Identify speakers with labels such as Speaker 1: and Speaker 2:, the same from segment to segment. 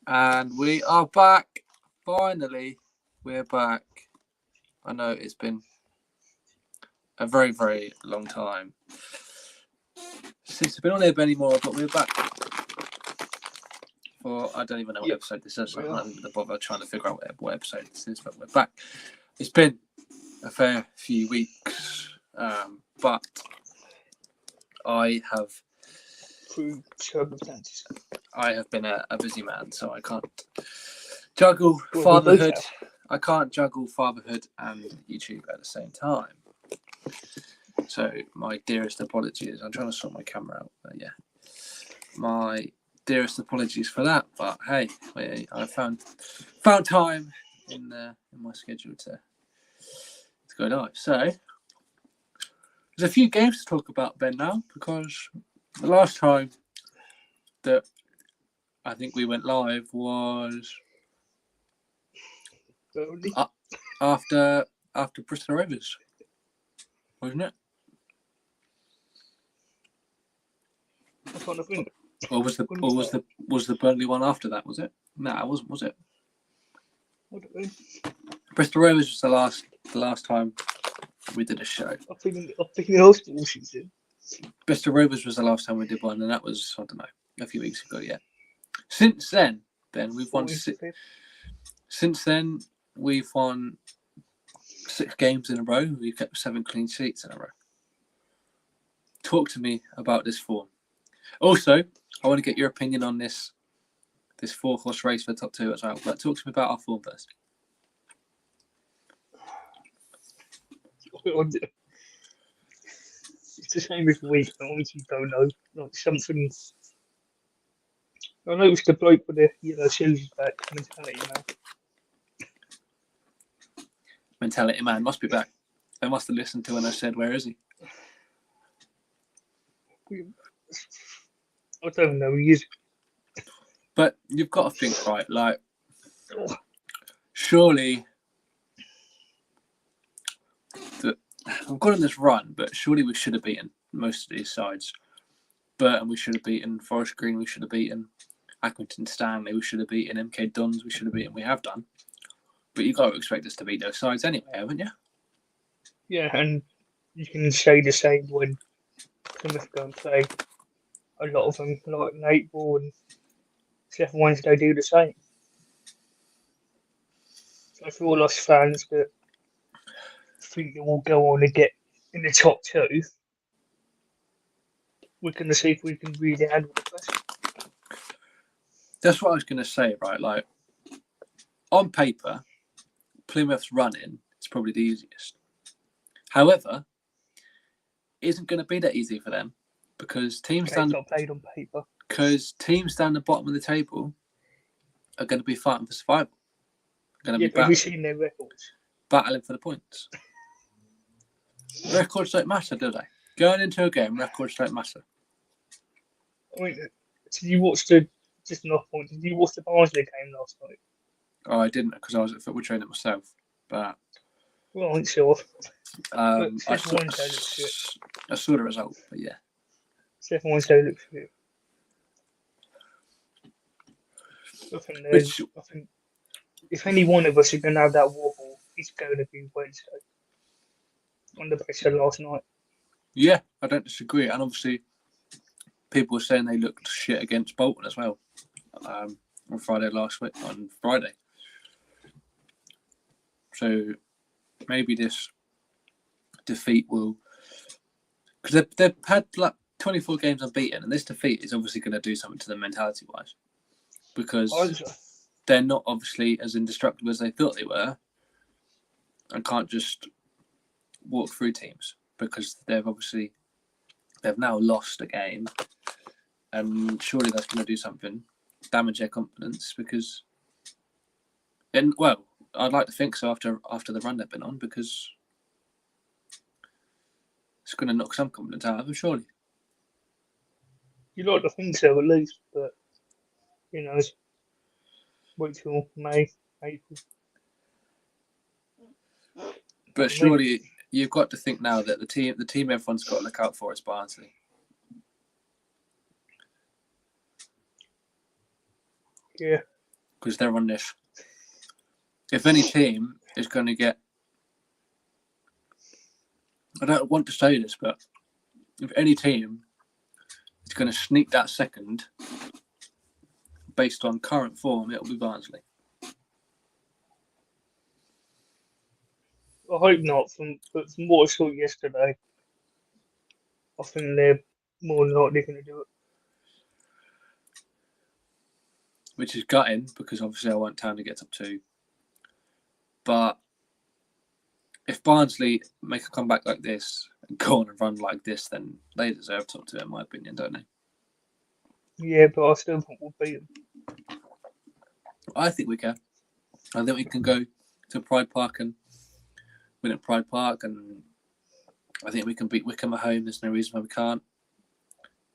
Speaker 1: And we are back. Finally, we're back. I know it's been a very, very long time since we've been on here anymore, but we're back for, I don't even know what episode this is. I'm not even bother trying to figure out what episode this is, but we're back. It's been a fair few weeks, but I have
Speaker 2: through circumstances.
Speaker 1: I have been a busy man, so I can't juggle fatherhood. I can't juggle fatherhood and YouTube at the same time. So my dearest apologies. I'm trying to sort my camera out, but yeah, my dearest apologies for that. But hey, I found time in my schedule to go live. So there's a few games to talk about, Ben, now, because the last time that I think we went live was after Bristol Rovers, wasn't it?
Speaker 2: I'm trying to think.
Speaker 1: Or was the Burnley one after that? Was it? No, it wasn't. Was it? Bristol Rovers was the last time we did a show.
Speaker 2: I think the hospital season.
Speaker 1: Bristol Rovers was the last time we did one, and that was, I don't know, a few weeks ago. Yeah. Since then, Ben, we've won. Since then, we've won 6 games in a row. We've kept 7 clean sheets in a row. Talk to me about this form. Also, I want to get your opinion on this 4-horse race for the top 2 as well. But talk to me about our form first.
Speaker 2: It's the same every week. I honestly don't know. Like something. I noticed the bloke with the shoes back mentality man.
Speaker 1: Mentality man must be back. They must have listened to when I said, "Where is he?"
Speaker 2: I don't know. He is.
Speaker 1: But you've got to think, right? Like, surely I've got on this run, but surely we should have beaten most of these sides. Burton, we should have beaten. Forest Green, we should have beaten. Accrington Stanley, we should have beaten. MK Dons, we should have beaten. We have done. But you've got to expect us to beat those sides anyway, haven't you?
Speaker 2: Yeah, and you can say the same when Plymouth go and play. A lot of them, like Nate Ball and Sheffield Wednesday, do the same. So for all us fans that think that we'll go on and get in the top 2, we're going to see if we can really handle the pressure.
Speaker 1: That's what I was going to say, right? Like, on paper, Plymouth's running is probably the easiest. However, it isn't going to be that easy for them because teams down the bottom of the table are going to be fighting for survival. Going to be
Speaker 2: have you seen their records?
Speaker 1: Battling for the points. Records don't matter, do they? Going into a game, records don't matter.
Speaker 2: I mean, did you watch the Barnsley game last night?
Speaker 1: Oh, I didn't because I was at football training myself. But
Speaker 2: well, I'm sure.
Speaker 1: I saw the result, but yeah.
Speaker 2: Sheffield Wednesday looks good. I think if any one of us is going to have that wobble, it's going to be Wednesday. On the basis of last night.
Speaker 1: Yeah, I don't disagree. And obviously, people were saying they looked shit against Bolton as well on Friday. So maybe this defeat will, because they've had like 24 games unbeaten, and this defeat is obviously going to do something to them mentality wise, because they're not obviously as indestructible as they thought they were, and can't just walk through teams because they've now lost a game, and surely that's going to do something, damage their confidence because, and well, I'd like to think so after the run they've been on, because it's going to knock some confidence out of them, surely.
Speaker 2: You'd like to think so at least, but wait till May, April.
Speaker 1: But surely you've got to think now that the team everyone's got to look out for is Barnsley.
Speaker 2: Yeah.
Speaker 1: because they're on this. If any team is going to get, I don't want to say this, but if any team is going to sneak that second based on current form, it'll be Barnsley.
Speaker 2: I hope not. But from what I saw yesterday, I think they're more than likely going to do it.
Speaker 1: Which is gutting because obviously I want Town to get top 2. But if Barnsley make a comeback like this and go on and run like this, then they deserve top 2 in my opinion, don't they?
Speaker 2: Yeah, but I still think we'll beat them.
Speaker 1: I think we can. I think we can go to Pride Park and win at Pride Park, and I think we can beat Wickham at home. There's no reason why we can't.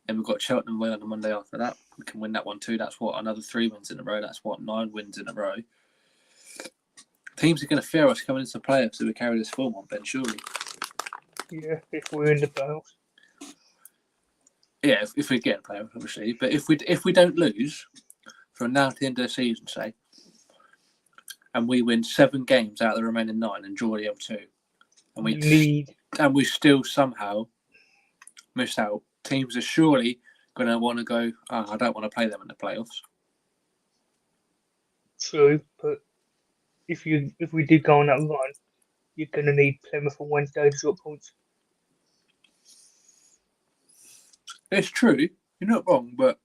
Speaker 1: And we've got Cheltenham away on the Monday after that. We can win that one too. That's what, another 3 wins in a row. That's what, 9 wins in a row. Teams are going to fear us coming into the playoffs if we carry this form on, Ben, surely.
Speaker 2: Yeah, if we're in the playoffs.
Speaker 1: Yeah, if we get a playoff, obviously. But if we don't lose from now to the end of the season, say, and we win 7 games out of the remaining 9 and draw the other 2, and we still somehow miss out, teams are surely going to want to go, I don't want to play them in the playoffs.
Speaker 2: True, but if we did go on that run, you're going to need Plymouth on Wednesday to drop points.
Speaker 1: It's true. You're not wrong, but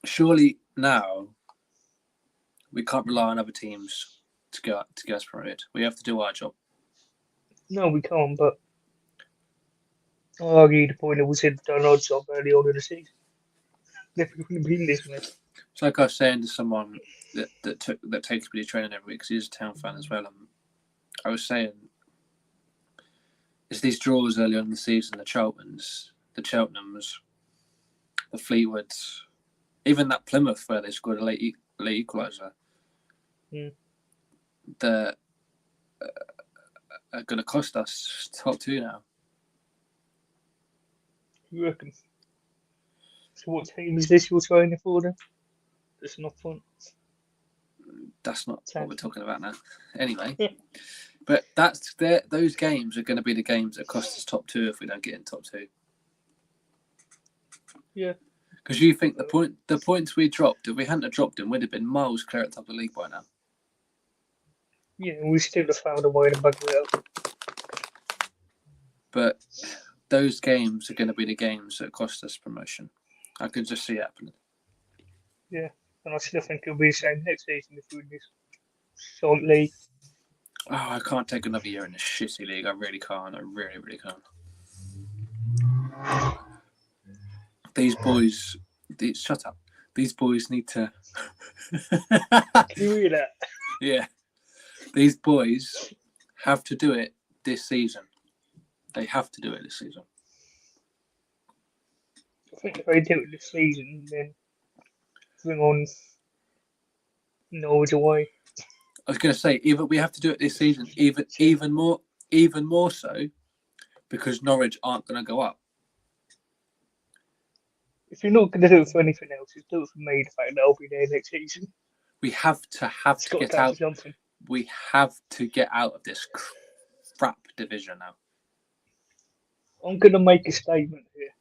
Speaker 1: surely now we can't rely on other teams to get us promoted. We have to do our job.
Speaker 2: No, we can't, but I argue the point that we said done our job early on in the season. Never would have been this way.
Speaker 1: It's like I was saying to someone that takes me to training every week, because he's a Town fan as well. And I was saying, it's these draws early on in the season, the Cheltenhams, the Fleetwoods, even that Plymouth where they scored a late equaliser. That are going to cost us top 2 now.
Speaker 2: You reckon? So what team is this you're training for then? That's not fun.
Speaker 1: That's not what we're talking about now. Anyway, but those games are going to be the games that cost us top 2 if we don't get in top 2.
Speaker 2: Yeah.
Speaker 1: Because you think the points we dropped, if we hadn't have dropped them, we'd have been miles clear at the top of the league by now.
Speaker 2: Yeah, we still have found a way to bug it up.
Speaker 1: But those games are going to be the games that cost us promotion. I can just see it happening.
Speaker 2: Yeah, and I still think it'll be the same next season if we win this short league.
Speaker 1: Oh, I can't take another year in this shitty league. I really can't. I really, really can't. These boys, shut up. These boys need to.
Speaker 2: Can you hear that?
Speaker 1: Yeah. These boys have to do it this season. They have to do it this season.
Speaker 2: I think if they do it this season, then bring on Norwich away.
Speaker 1: I was going to say, either we have to do it this season, even more so, because Norwich aren't going to go up.
Speaker 2: If you're not going to do it for anything else, just do it for me. The fact that I'll be there next season.
Speaker 1: We have to get out.
Speaker 2: Something.
Speaker 1: We have to get out of this crap division now.
Speaker 2: I'm going to make a statement here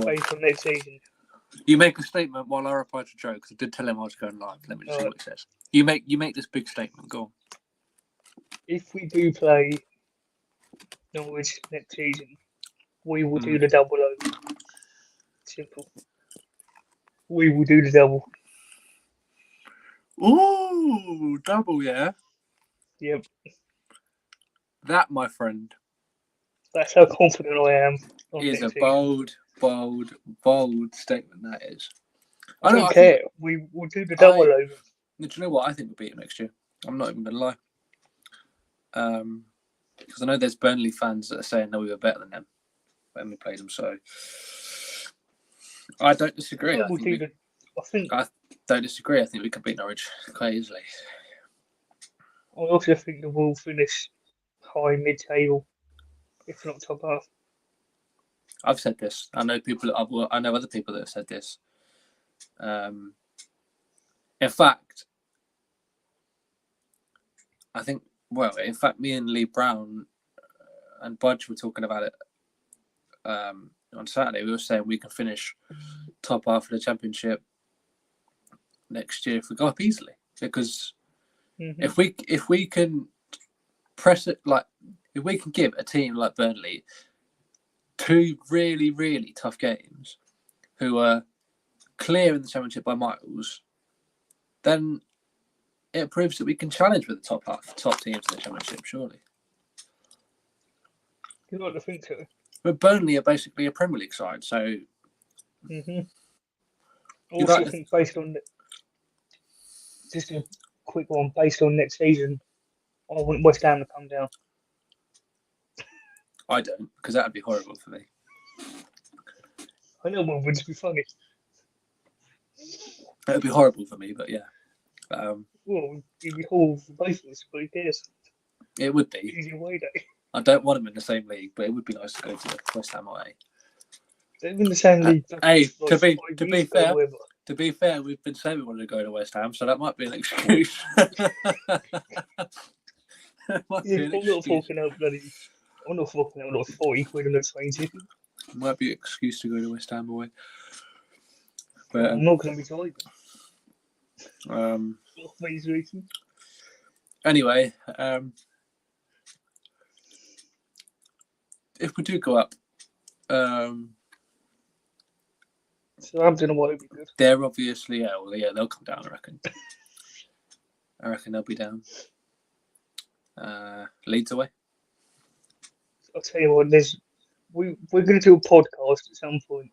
Speaker 2: based on next season.
Speaker 1: You make a statement while I reply to Joe, because I did tell him I was going live. Let me just see what it says. You make this big statement. Go on.
Speaker 2: If we do play Norwich next season, we will do the double over. Simple. We will do the double.
Speaker 1: Ooh, double, yeah?
Speaker 2: Yep.
Speaker 1: That, my friend,
Speaker 2: That's how confident I am.
Speaker 1: Is a bold statement, that is.
Speaker 2: I don't care. We will do the double over.
Speaker 1: Do you know what? I think we'll beat them next year. I'm not even going to lie. Because I know there's Burnley fans that are saying, no, we were better than them when we played them. So I don't disagree. I don't disagree. I think we can beat Norwich quite easily.
Speaker 2: I also think that we'll finish high mid-table, if not top half.
Speaker 1: I've said this. I know other people that have said this. In fact, I think, me and Lee Brown and Budge were talking about it on Saturday. We were saying we can finish top half of the championship next year if we go up easily. Because if we can press it, like if we can give a team like Burnley 2 really, really tough games, who are clear in the championship by miles, then it proves that we can challenge with the top teams in the championship, surely.
Speaker 2: You'd like to think so.
Speaker 1: But Burnley are basically a Premier League side, so.
Speaker 2: Also, I think based on just a quick one, based on next season, I want West Ham to come down.
Speaker 1: I don't, because that would be horrible for me.
Speaker 2: I know one would be funny.
Speaker 1: It would be horrible for me, but yeah.
Speaker 2: Well, it'd be horrible for both of us, but who cares?
Speaker 1: It would be.
Speaker 2: Easy away day.
Speaker 1: I don't want them in the same league, but it would be nice to go to West Ham away.
Speaker 2: They're in the same league.
Speaker 1: Hey, to be fair, we've been saying we wanted to go to West Ham, so that might be an excuse.
Speaker 2: I'm not forking out like 40 quid on the train ticket.
Speaker 1: Might be an excuse to go to West Ham away. But
Speaker 2: I'm not going to be tired. For these reasons.
Speaker 1: Anyway, if we do go up,
Speaker 2: Southampton away would be good.
Speaker 1: They're obviously, they'll come down, I reckon. I reckon they'll be down. Leeds away.
Speaker 2: I'll tell you what, we're going to do a podcast at some point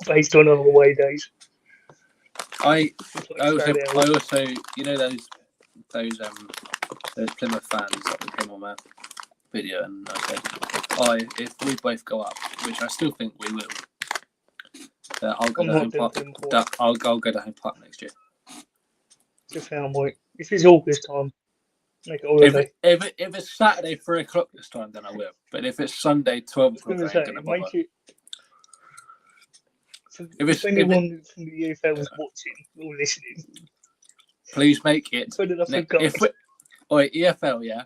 Speaker 2: based on our away days.
Speaker 1: I also, you know, those Plymouth fans that came on my video, and I said, if we both go up, which I still think we will, I'll go to Home Park. I'll go to Home Park next year.
Speaker 2: Just how if it's August time, make it holiday.
Speaker 1: If it's Saturday 3 o'clock this time, then I will. But if it's Sunday 12 o'clock, I ain't gonna bother. If anyone
Speaker 2: from the EFL is watching or listening,
Speaker 1: please make it. EFL, yeah.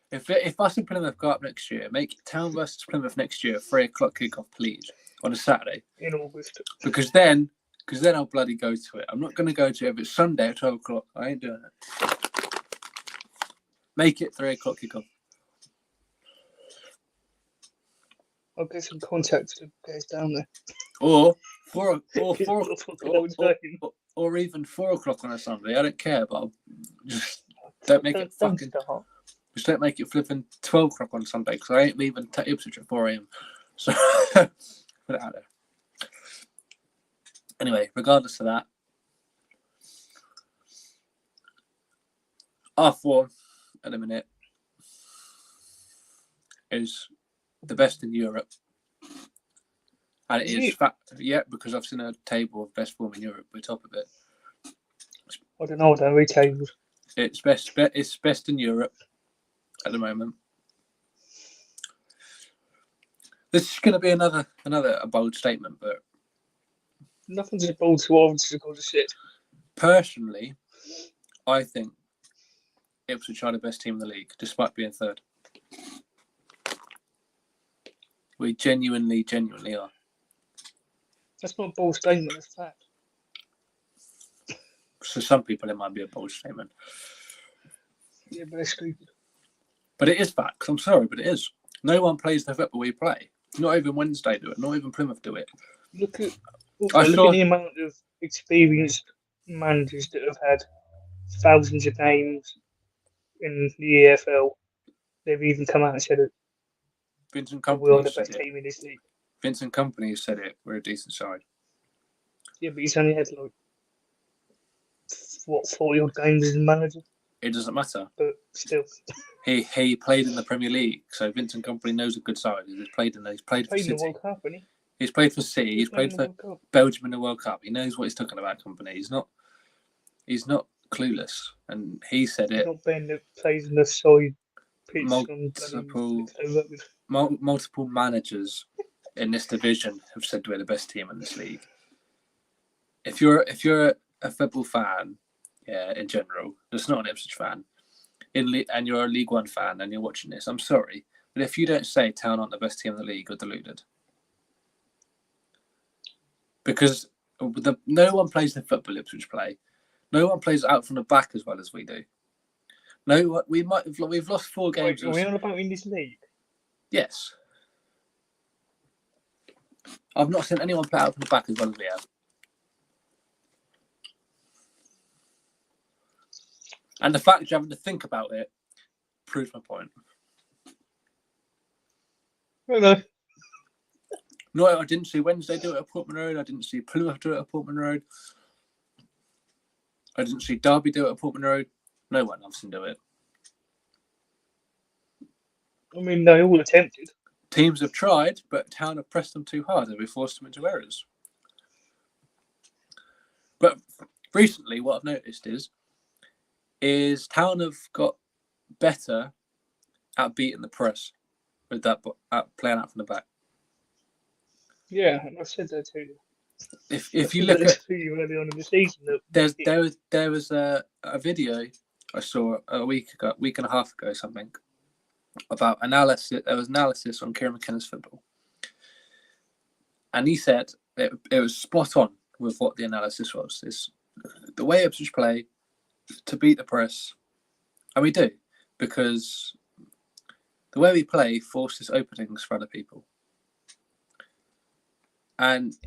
Speaker 1: If us and Plymouth go up next year, make Town versus Plymouth next year 3 o'clock kickoff, please, on a Saturday
Speaker 2: in August.
Speaker 1: Because then I'll bloody go to it. I'm not going to go to it if it's Sunday at 12 o'clock. I ain't doing it. Make it 3 o'clock kickoff.
Speaker 2: I'll get some contacts to guys down there.
Speaker 1: Or even 4 o'clock on a Sunday. I don't care, but I'll just don't make it fucking. Just don't make it flipping 12 o'clock on Sunday because I ain't leaving Ipswich at 4 a.m. So put it out there. Anyway, regardless of that, our form at the minute is the best in Europe. And it is because I've seen a table of best form in Europe. We're top of it.
Speaker 2: I don't know what that tables.
Speaker 1: It's best in Europe at the moment. This is going to be another bold statement, but
Speaker 2: nothing's as bold to what I've got to shit.
Speaker 1: Personally, I think Ipswich are the best team in the league, despite being third. We genuinely are.
Speaker 2: That's not a bold statement, that's fact.
Speaker 1: So some people, it might be a bold statement.
Speaker 2: Yeah, but they're stupid.
Speaker 1: But it is fact. I'm sorry, but it is. No one plays the football we play. Not even Wednesday do it. Not even Plymouth do it.
Speaker 2: Look at the amount of experienced managers that have had thousands of games in the EFL. They've even come out and said it.
Speaker 1: Vincent Kompany
Speaker 2: we're the best team in this league.
Speaker 1: Vincent Kompany said it. We're a decent side.
Speaker 2: Yeah, but he's only had 40 odd games as a manager.
Speaker 1: It doesn't matter.
Speaker 2: But still,
Speaker 1: he played in the Premier League, so Vincent Kompany knows a good side. He's played for City.
Speaker 2: In the World Cup, hasn't he?
Speaker 1: He's played for City. He's played for Belgium in the World Cup. He knows what he's talking about. Kompany. He's not clueless, and he said it.
Speaker 2: Not Ben that plays in the side pitch.
Speaker 1: Multiple managers in this division have said we're the best team in this league. If you're a football fan, in general, that's not an Ipswich fan, and you're a League One fan and you're watching this, I'm sorry, but if you don't say Town aren't the best team in the league, you're deluded. Because no one plays the football Ipswich play. No one plays out from the back as well as we do. No, we've lost 4 games.
Speaker 2: Wait, are we on about in this league?
Speaker 1: Yes. I've not seen anyone play out from the back as well as we have. And the fact you're having to think about it proves my point.
Speaker 2: No.
Speaker 1: No, I didn't see Wednesday do it at Portman Road. I didn't see Plymouth do it at Portman Road. I didn't see Derby do it at Portman Road. No one I've seen do it.
Speaker 2: I mean, they all attempted.
Speaker 1: Teams have tried, but Town have pressed them too hard and we forced them into errors. But recently, what I've noticed is Town have got better at beating the press with that at playing out from the back.
Speaker 2: Yeah, and I said that to you.
Speaker 1: If you look at
Speaker 2: early on in the season, that
Speaker 1: there was a video I saw a week and a half ago, something about analysis. There was analysis on Kieran McKenna's football, and he said it was spot on with what the analysis was. It's the way Ipswich play to beat the press, and we do, because the way we play forces openings for other people. And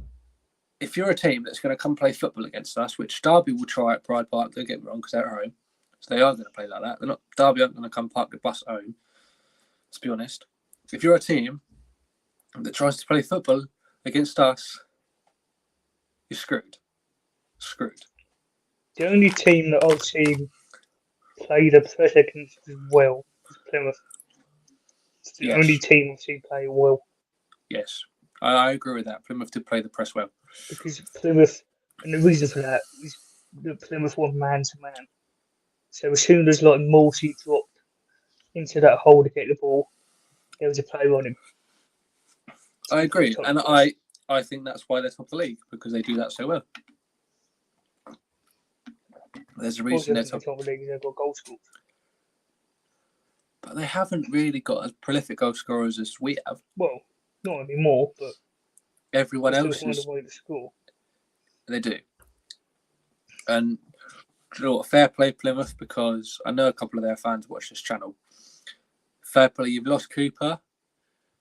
Speaker 1: if you're a team that's going to come play football against us, which Derby will try at Pride Park, don't get me wrong, because they're at home, so they are going to play like that. Derby aren't going to come park the bus at home. Let's be honest. If you're a team that tries to play football against us, you're screwed. Screwed.
Speaker 2: the only team that I've seen play the press against as well is Plymouth. It's the only team I've seen play well.
Speaker 1: Yes, I agree with that. Plymouth did play the press well.
Speaker 2: Because Plymouth, and the reason for that is that Plymouth were man to man. So as soon as like Morsey dropped into that hole to get the ball, there was a play on him.
Speaker 1: I agree, and I think that's why they're top of the league, because they do that so well. There's a reason they're top
Speaker 2: of the league. They've got goal scorers,
Speaker 1: but they haven't really got as prolific goal scorers as we have.
Speaker 2: Well, not anymore, but
Speaker 1: everyone else
Speaker 2: find a way to score.
Speaker 1: They do, and you know what, fair play Plymouth, because I know a couple of their fans watch this channel. Fair play, you've lost Cooper,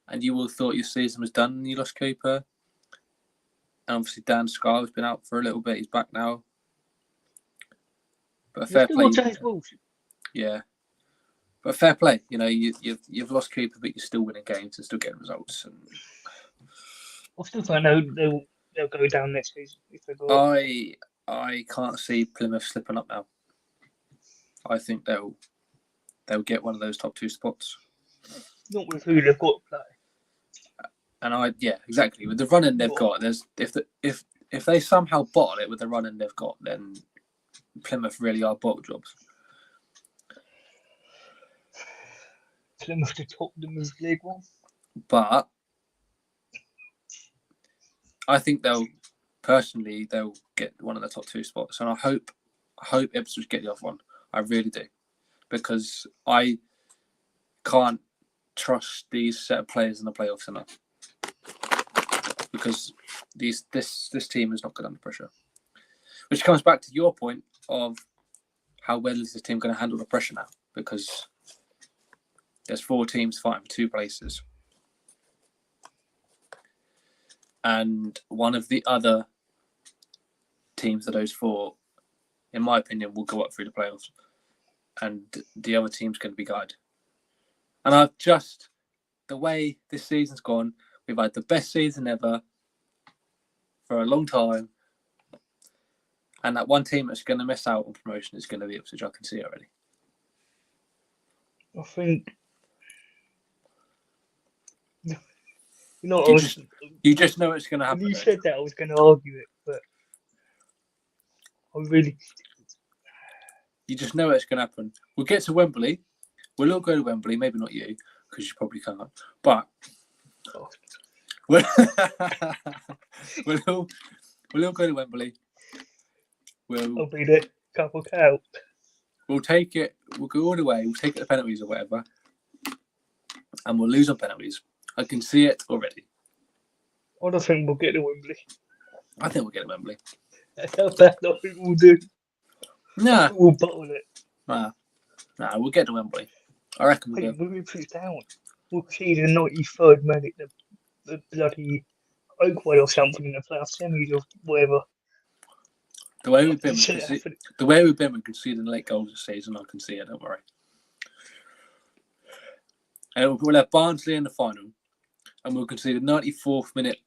Speaker 1: and you all thought your season was done and you lost Cooper. And obviously Dan Scar's been out for a little bit, he's back now. But fair play. Yeah. But fair play, you know, you've lost Cooper, but you're still winning games and still getting results. And
Speaker 2: I still think they'll go down next season if they go.
Speaker 1: I can't see Plymouth slipping up now. I think they'll get one of those top 2 spots.
Speaker 2: Not with who they've got to play.
Speaker 1: And exactly. With the running they've got, if they somehow bottle it with the running they've got, then Plymouth really are bottle jobs.
Speaker 2: Plymouth to top them as League One.
Speaker 1: But I think they'll get one of the top 2 spots, and I hope Ipswich get the other one. I really do, because I can't trust these set of players in the playoffs enough, because this team is not good under pressure. Which comes back to your point of how well is this team going to handle the pressure now, because there's 4 teams fighting for 2 places. And one of the other teams of those 4, in my opinion, will go up through the playoffs. And the other team's going to be gutted. And the way this season's gone, we've had the best season ever for a long time. And that one team that's going to miss out on promotion is going to be Ipswich. I can see it already.
Speaker 2: I think.
Speaker 1: You just know it's going to happen.
Speaker 2: When you said that, I was going to argue it, but I really.
Speaker 1: You just know it's going to happen. We'll get to Wembley. We'll all go to Wembley. Maybe not you, because you probably can't. But we'll all go to Wembley. We'll
Speaker 2: be the couple cow.
Speaker 1: we'll take it. We'll go all the way. We'll take it to penalties or whatever, and we'll lose on penalties. I can see it already.
Speaker 2: I don't think we'll get to Wembley.
Speaker 1: I think we'll get to Wembley.
Speaker 2: That's how bad I think we'll do.
Speaker 1: Nah,
Speaker 2: We'll bottle it.
Speaker 1: nah, we'll get to Wembley. I reckon we'll
Speaker 2: Hey,
Speaker 1: go.
Speaker 2: we'll be put down. We'll see the 93rd minute, the bloody Oakway or something in the playoff semis or whatever.
Speaker 1: The way we've been,
Speaker 2: Shit
Speaker 1: we can see,
Speaker 2: happened.
Speaker 1: the way we've been, we can see the late goals this season. I can see it. Don't worry. And we'll have Barnsley in the final, and we'll concede a 94th minute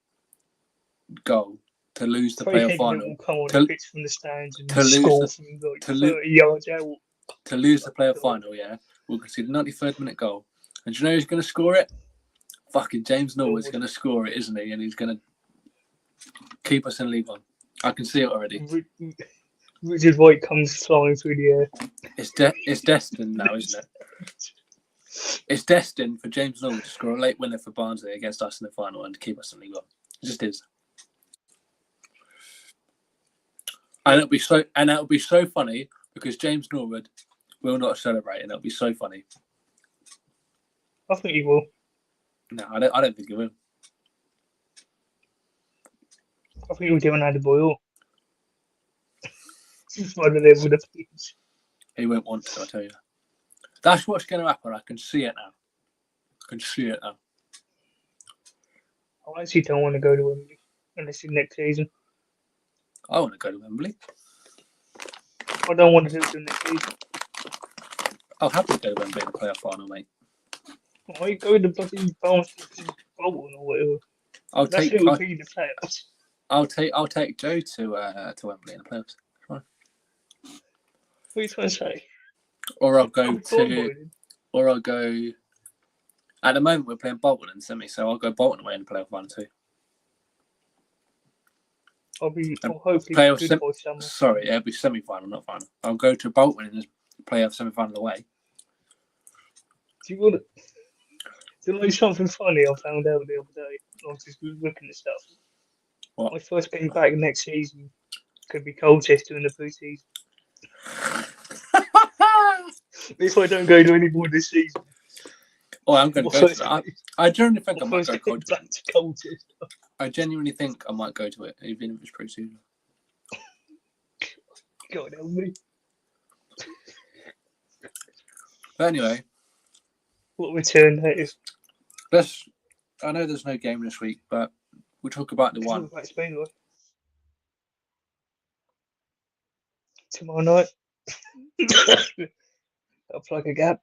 Speaker 1: goal to lose the playoff final.
Speaker 2: Will come on
Speaker 1: To-
Speaker 2: the pitch from the stands and
Speaker 1: to lose
Speaker 2: score
Speaker 1: the-
Speaker 2: from like
Speaker 1: to lo-
Speaker 2: 30 yards out.
Speaker 1: To lose the playoff final, yeah, we'll concede a 93rd minute goal. And do you know who's going to score it? Fucking James Norwood's going to score it, isn't he? And he's going to keep us in League One. I can see it already.
Speaker 2: Richard White comes flying through the air.
Speaker 1: It's destined now, isn't it? It's destined for James Norwood to score a late winner for Barnsley against us in the final and to keep us in League One. It just is. And it'll be so funny because James Norwood will not celebrate, and it'll be so funny.
Speaker 2: I think he will.
Speaker 1: No, I don't think he will.
Speaker 2: I think he'll do an attaboy. Just one of them with a pitch.
Speaker 1: He won't want to, I tell you. That's what's going to happen. I can see it now.
Speaker 2: I actually don't want to go to Wembley unless it's next season.
Speaker 1: I want to go to Wembley.
Speaker 2: I don't want to do it next season.
Speaker 1: I'll happily go to Wembley in the playoff final, mate.
Speaker 2: I go to bloody Bolton or whatever.
Speaker 1: I'll
Speaker 2: That's
Speaker 1: take
Speaker 2: who will be the playoffs.
Speaker 1: I'll take Joe to Wembley in the playoffs.
Speaker 2: What are you trying to say?
Speaker 1: Or I'll go
Speaker 2: I'm
Speaker 1: to. Or I'll go. At the moment, we're playing Bolton in semi, so I'll go Bolton away in the playoff final too.
Speaker 2: I'll hopefully
Speaker 1: playoff
Speaker 2: be good by summer.
Speaker 1: Sorry, it'll be semi-final, not final. I'll go to Bolton in the playoff semi-final away.
Speaker 2: Do you know something funny I found out the other day? I was just looking at stuff.
Speaker 1: What?
Speaker 2: My first game back next season could be Colchester in the pre-season. If I don't go to any more this season.
Speaker 1: Oh, I'm going to go to that. I genuinely think I might go
Speaker 2: back to Colchester.
Speaker 1: I genuinely think I might go to it, even if it's pre-season.
Speaker 2: God help me.
Speaker 1: But anyway,
Speaker 2: What return that is.
Speaker 1: I know there's no game this week, but we'll talk about the one.
Speaker 2: Tomorrow night. I'll plug a gap.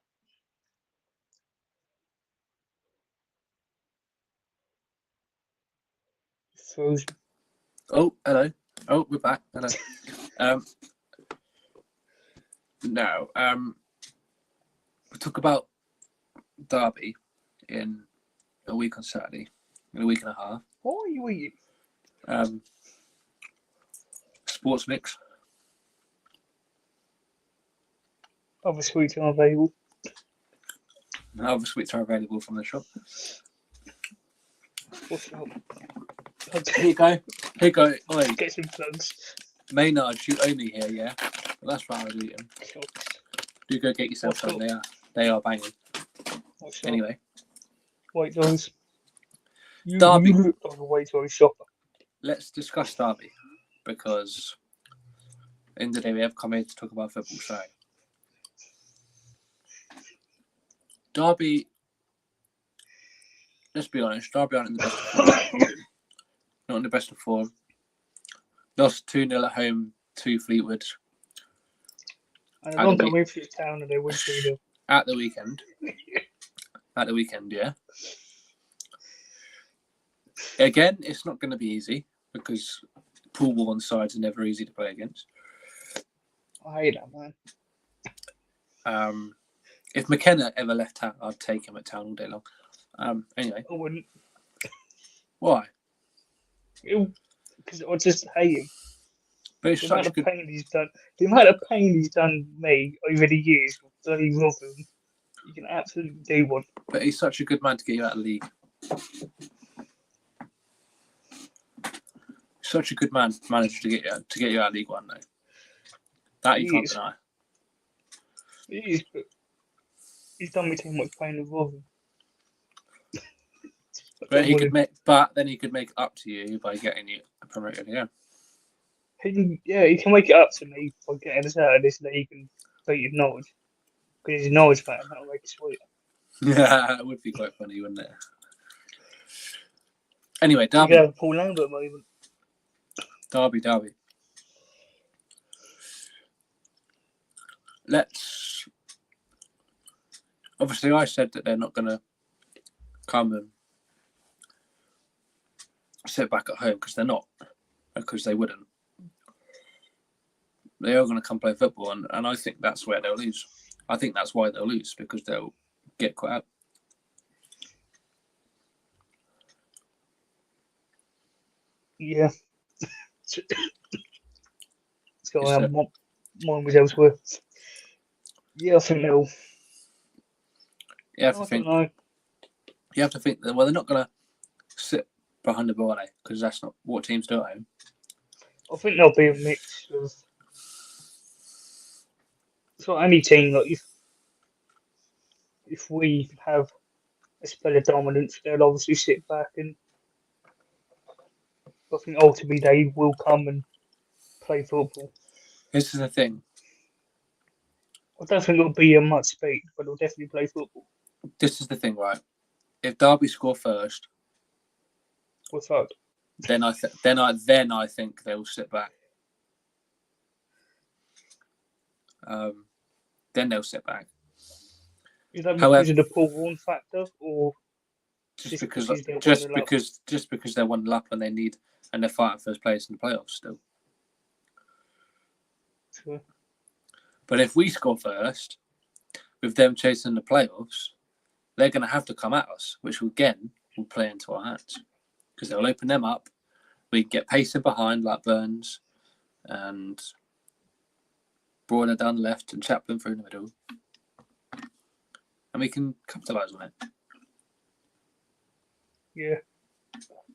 Speaker 2: Frozen.
Speaker 1: Oh, hello. Oh, we're back. Hello. We'll talk about Derby in a week on Saturday, in a week and a half.
Speaker 2: What are you eating?
Speaker 1: Sports mix.
Speaker 2: Other sweets are available.
Speaker 1: Other sweets are available from the shop.
Speaker 2: What's up?
Speaker 1: Here you go. Oi,
Speaker 2: Get some plugs.
Speaker 1: Maynard, you owe me here, yeah? Well, that's what I was eating.
Speaker 2: Sure.
Speaker 1: Do go get yourself some. They are banging.
Speaker 2: What's up?
Speaker 1: Anyway,
Speaker 2: White Dogs.
Speaker 1: Derby.
Speaker 2: You look like a White Dogs shopper.
Speaker 1: let's discuss Derby because in the day we have come here to talk about football. So Derby, let's be honest, Derby aren't in the best of form. Not in the best of form. Lost 2-0 at home to Fleetwood.
Speaker 2: And I don't go in for town and they win 2-0.
Speaker 1: At the weekend. At the weekend, yeah. Again, it's not going to be easy because pool one sides are never easy to play against.
Speaker 2: I hate that, man.
Speaker 1: If McKenna ever left town, I'd take him at town all day long. Anyway.
Speaker 2: I wouldn't.
Speaker 1: Why?
Speaker 2: Because I just hate him.
Speaker 1: But it's
Speaker 2: The
Speaker 1: such
Speaker 2: amount
Speaker 1: good.
Speaker 2: of pain he's done me over the years with bloody Robin. You can absolutely do one.
Speaker 1: But he's such a good man to get you out of the league. Such a good manager to get you out of League One, though. That you
Speaker 2: He
Speaker 1: can't
Speaker 2: is.
Speaker 1: deny.
Speaker 2: He is, but he's done me too much pain with Robin.
Speaker 1: But then he could make it up to you by getting you promoted. Yeah.
Speaker 2: He can make it up to me by getting us out of this league and beating Norwich. Because he's a Norwich fan, that'll make it sweet.
Speaker 1: Yeah, it would be quite funny, wouldn't it? Anyway,
Speaker 2: You
Speaker 1: Derby.
Speaker 2: could have a Paul Lambert moment.
Speaker 1: Derby. Let's. Obviously, I said that they're not going to come and sit back at home because they're not, because they wouldn't. They are going to come play football, and I think that's where they'll lose. I think that's why they'll lose, because they'll get caught out.
Speaker 2: Yeah. So mine was elsewhere. Yeah, I think they'll.
Speaker 1: You have to think.
Speaker 2: I don't know.
Speaker 1: You have to think that they're not going to sit behind the ball, because that's not what teams do at home.
Speaker 2: I think there'll be a mix of. So any team, like if we have a spell of dominance, they'll obviously sit back, and I think ultimately they will come and play football.
Speaker 1: This is the thing.
Speaker 2: I don't think it'll be a much speed, but they'll definitely play football.
Speaker 1: This is the thing, right? If Derby score first,
Speaker 2: What's that?
Speaker 1: then I think they'll sit back. Then they'll sit back.
Speaker 2: Is that
Speaker 1: However,
Speaker 2: because of the Paul Vaughan factor, or
Speaker 1: just because they're 1 up and they're fighting first place in the playoffs still.
Speaker 2: Sure.
Speaker 1: But if we score first, with them chasing the playoffs, they're going to have to come at us, which again will play into our hands, because they'll open them up. We get pacing behind like Burns and Broader down the left and Chaplin through the middle, and we can capitalise on it.
Speaker 2: Yeah.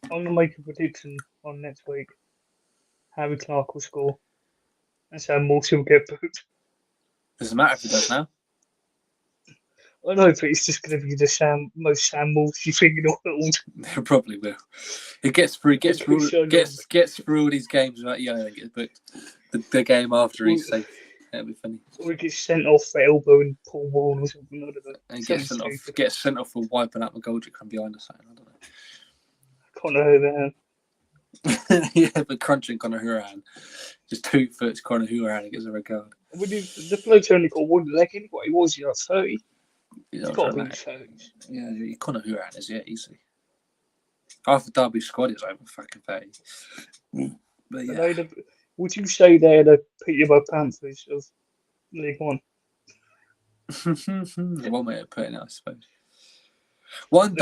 Speaker 2: I'm going to make a prediction on next week. Harry Clark will score, and Sam Morton will get booked.
Speaker 1: Doesn't matter if he does now.
Speaker 2: I know, but it's just going to be the most Sam Morton thing in the world.
Speaker 1: It probably will. He gets through all these games without yelling and gets booked. The game after he's safe. That'd be funny.
Speaker 2: Or he gets sent off for elbowing Paul Vaughan or something. I don't know.
Speaker 1: And gets sent off for wiping out McGoldrick from behind us. I don't know.
Speaker 2: Conor Hourihane.
Speaker 1: Yeah, but crunching Conor Hourihane. Just 2 foot Conor Hourihane gives a regard.
Speaker 2: The bloke's only got 1 leg anyway. What was he, like 30? He's got to be 30.
Speaker 1: Yeah, Conor Hourihane is, easily. Half the Derby squad is over fucking 30. But yeah.
Speaker 2: Would you say they're the Peterborough Panthers of League One?
Speaker 1: One way of putting it, I suppose. One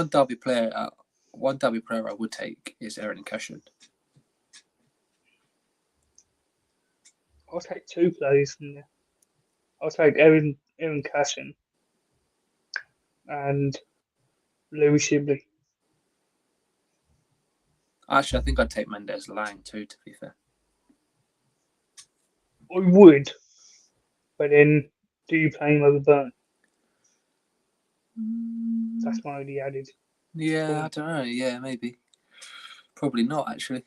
Speaker 1: Derby player I would take is Aaron Cashin.
Speaker 2: I'll take 2 players from there. I'll take Aaron Cashin and Louis Shibley.
Speaker 1: Actually, I think I'd take Mendes Lang too, to be fair.
Speaker 2: I would, but then do you play him over Burn? That's my only added.
Speaker 1: Yeah, I don't know. Yeah, maybe. Probably not, actually.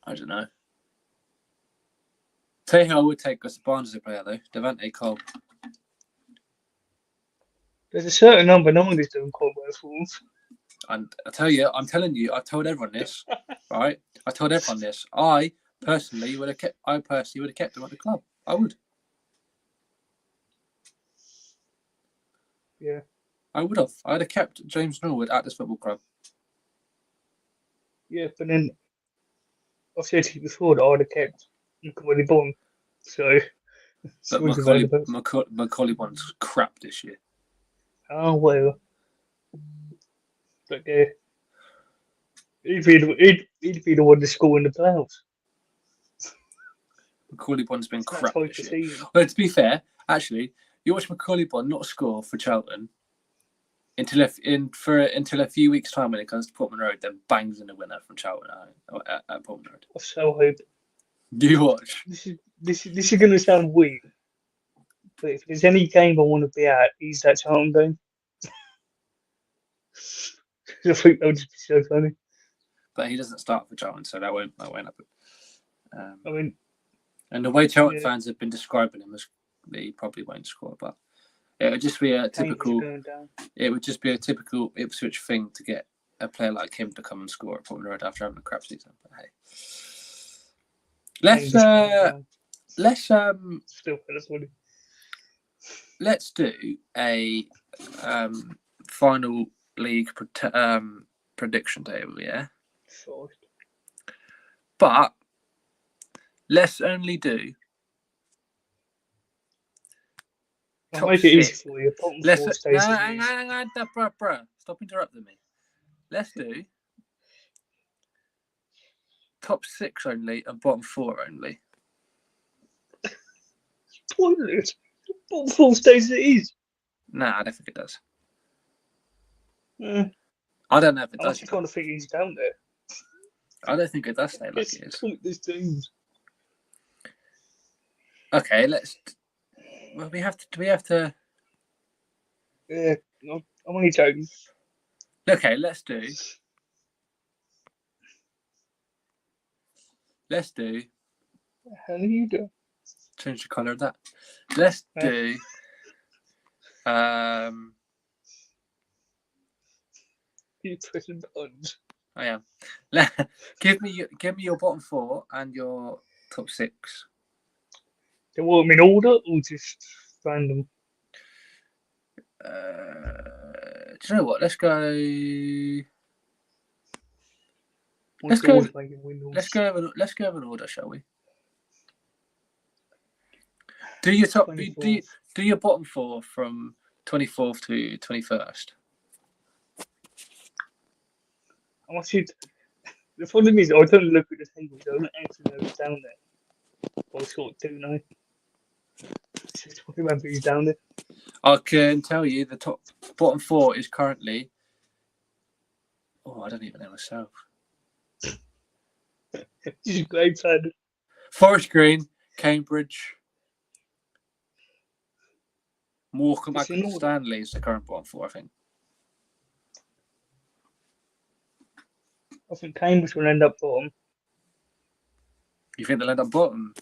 Speaker 1: I don't know. Tell you who I would take as Barnes as a player, though. Devante Cole.
Speaker 2: There's a certain number no one is doing quite well for him.
Speaker 1: And I'm telling you, I told everyone this, right? I told everyone this. I personally would have kept him at the club. I would.
Speaker 2: Yeah.
Speaker 1: I would have. I'd have kept James Norwood at this football club.
Speaker 2: Yeah, but then I've said to you before that I'd have kept Macaulay Bonne.
Speaker 1: But Macaulay Bonne's crap this year.
Speaker 2: Oh, whatever. But he'd be the one to score in the playoffs.
Speaker 1: Macaulay Bonne's been crap this year. Well, to be fair, actually, you watch Macaulay Bonne not score for Charlton until a few weeks' time when it comes to Portman Road, then bangs in the winner from Charlton at Portman Road.
Speaker 2: I so hope
Speaker 1: Do you watch?
Speaker 2: this is going to sound weird, but if there's any game I want to be at, is that Charlton game. I think that would just be so funny.
Speaker 1: But he doesn't start for Charlton, so that won't happen.
Speaker 2: I mean,
Speaker 1: and the way Charlton
Speaker 2: yeah.
Speaker 1: fans have been describing him, as he probably won't score. But it would just be a typical. It would just be a typical Ipswich thing to get a player like him to come and score at Portman Road after having a crap season. But hey, let's
Speaker 2: still funny.
Speaker 1: Let's do a final league prediction table, yeah.
Speaker 2: Sure.
Speaker 1: But let's only do.
Speaker 2: I'll make it easy for you.
Speaker 1: Hang on, bruh. Stop interrupting me. Let's do top 6 only and bottom 4 only.
Speaker 2: Pointless. Bottom 4 stays as it is.
Speaker 1: Nah, I don't think it does.
Speaker 2: I
Speaker 1: don't know if it does.
Speaker 2: I actually kind of think he's down there.
Speaker 1: I don't think it does stay like it is.
Speaker 2: Pointless teams.
Speaker 1: Okay, let's. Well, we have to. Do we have to?
Speaker 2: Yeah, I'm only joking.
Speaker 1: Okay, let's do. What the
Speaker 2: hell are you doing?
Speaker 1: Change the colour of that. Let's do.
Speaker 2: You pressing buttons.
Speaker 1: I am. Give me your bottom 4 and your top 6.
Speaker 2: Do you want them in order or just random?
Speaker 1: Do you know what? Let's go. Let's go over an order, shall we? Do your top. Do your bottom 4 from 24th to 21st.
Speaker 2: The problem is, I don't look at the table, so I don't actually know who's down there. Or sort of do know. Just remember who's down there.
Speaker 1: I can tell you the bottom 4 is currently. Oh, I don't even know myself.
Speaker 2: Just great fan.
Speaker 1: Forest Green, Cambridge, Morecambe, and Stanley is the current bottom 4, I think.
Speaker 2: I think Cambridge will end up bottom.
Speaker 1: You think they'll end up bottom?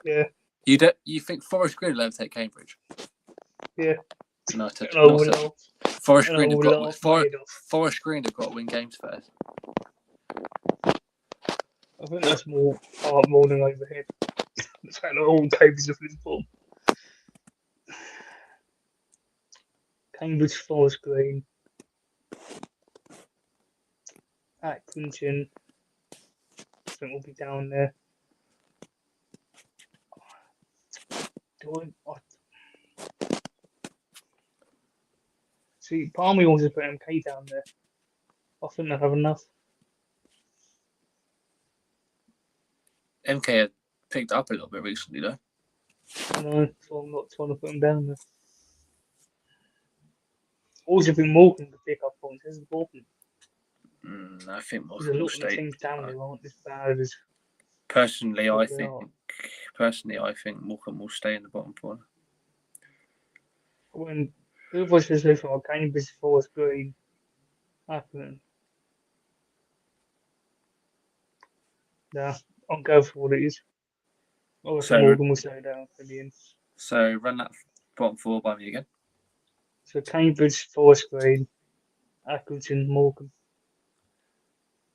Speaker 2: Yeah.
Speaker 1: You think Forest Green will overtake Cambridge?
Speaker 2: Yeah.
Speaker 1: No,
Speaker 2: Forest
Speaker 1: Green have got to win games first.
Speaker 2: I think that's more than overhead. The fact that all Cambridge are in bottom. Cambridge, Forest Green, Accrington, I think we'll be down there. See, Palmy wants to put MK down there. I think they have enough.
Speaker 1: MK had picked up a little bit recently, though.
Speaker 2: No, so I'm not trying to put them down there. Also, think Morecambe to pick up points. That's important.
Speaker 1: I think
Speaker 2: Morecambe will stay. A lot of things down there aren't as bad as.
Speaker 1: Personally, I think Morecambe will stay in the bottom 4.
Speaker 2: When who was this so far? Cambridge, Forest Green, Accrington. Yeah, I'll go for what it is. So Morecambe will stay down for the end.
Speaker 1: So run that bottom 4 by me again.
Speaker 2: So Cambridge, Forest Green, Accrington, Morecambe.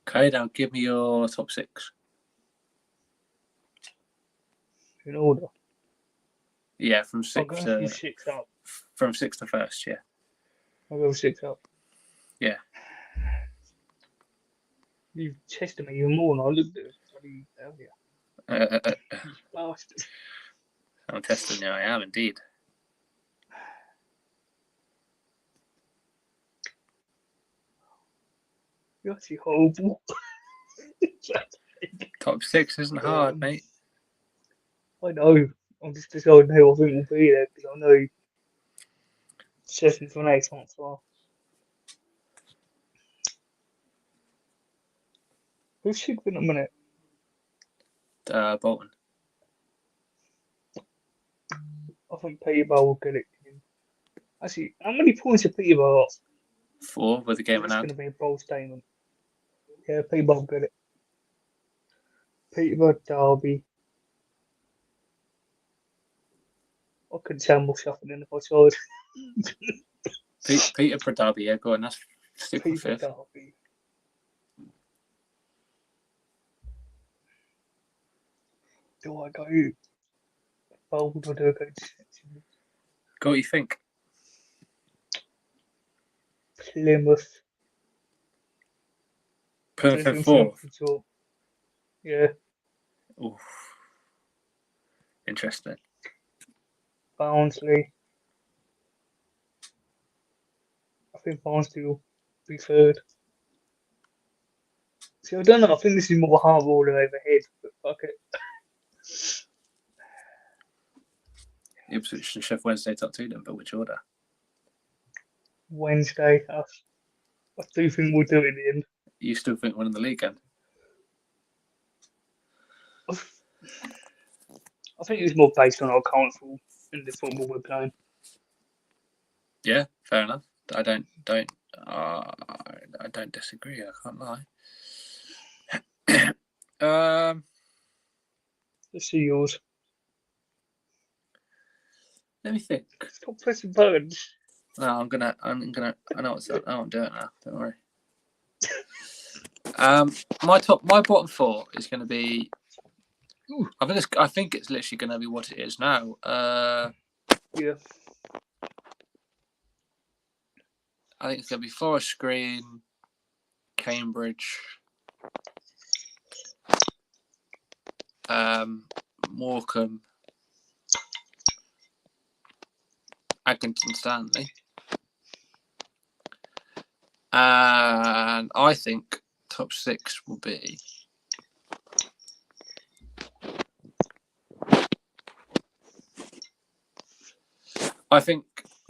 Speaker 1: Okay, now give me your top 6.
Speaker 2: In order?
Speaker 1: Yeah, from 6 to
Speaker 2: 6 up.
Speaker 1: From 6 to 1st, yeah.
Speaker 2: I'll go 6 up.
Speaker 1: Yeah.
Speaker 2: You've tested me even more than I looked at it. Earlier. Bastard.
Speaker 1: I'm testing you, I am indeed.
Speaker 2: You're actually horrible.
Speaker 1: Top 6 isn't hard, mate.
Speaker 2: I know. I'm just deciding who I think will be there because I know Sheffield from 8 months far. Who should win a minute?
Speaker 1: Bolton.
Speaker 2: I think Peterborough will get it. Actually, how many points have Peterborough got?
Speaker 1: 4 with a game in
Speaker 2: That's going
Speaker 1: hand.
Speaker 2: to be a bold statement. Yeah, Peterborough will get it. Peterborough Derby. I couldn't sound more shuffling if I tried.
Speaker 1: Peterborough Derby, yeah, go on. That's stick with
Speaker 2: Peterborough
Speaker 1: 5th.
Speaker 2: Derby. Do I go bold or do I go defensive?
Speaker 1: Go what you think.
Speaker 2: Plymouth.
Speaker 1: Plymouth in
Speaker 2: Plymouth
Speaker 1: 4th.
Speaker 2: can talk. Yeah,
Speaker 1: Oof. Interesting.
Speaker 2: Barnsley. I think Barnsley will be third. See, I don't know. I think this is more hard order overhead, but fuck it.
Speaker 1: Ipswich and Sheffield Wednesday top 2 then, but which order?
Speaker 2: Wednesday. I do think we'll do it in the end.
Speaker 1: You still think winning the league, then?
Speaker 2: I think it's more based on our current form and the football we're playing.
Speaker 1: Yeah, fair enough. I don't disagree. I can't lie.
Speaker 2: Let's see yours.
Speaker 1: Let me think.
Speaker 2: Stop pressing buttons.
Speaker 1: No, I know what's up. I won't do it now. Don't worry. My bottom 4 is going to be. I think it's literally going to be what it is now.
Speaker 2: Yeah.
Speaker 1: I think it's going to be Forest Green, Cambridge, Morecambe, Accrington Stanley. And I think top 6 will be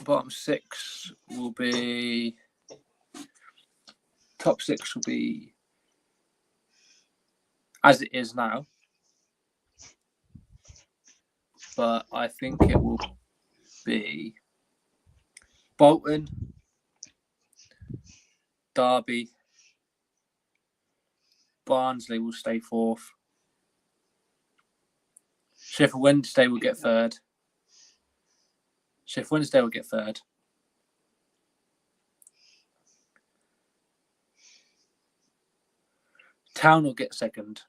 Speaker 1: bottom 6 will be top 6 will be as it is now. But I think it will be Bolton, Derby, Barnsley will stay 4th. Sheffield Wednesday will get 3rd. Town will get 2nd.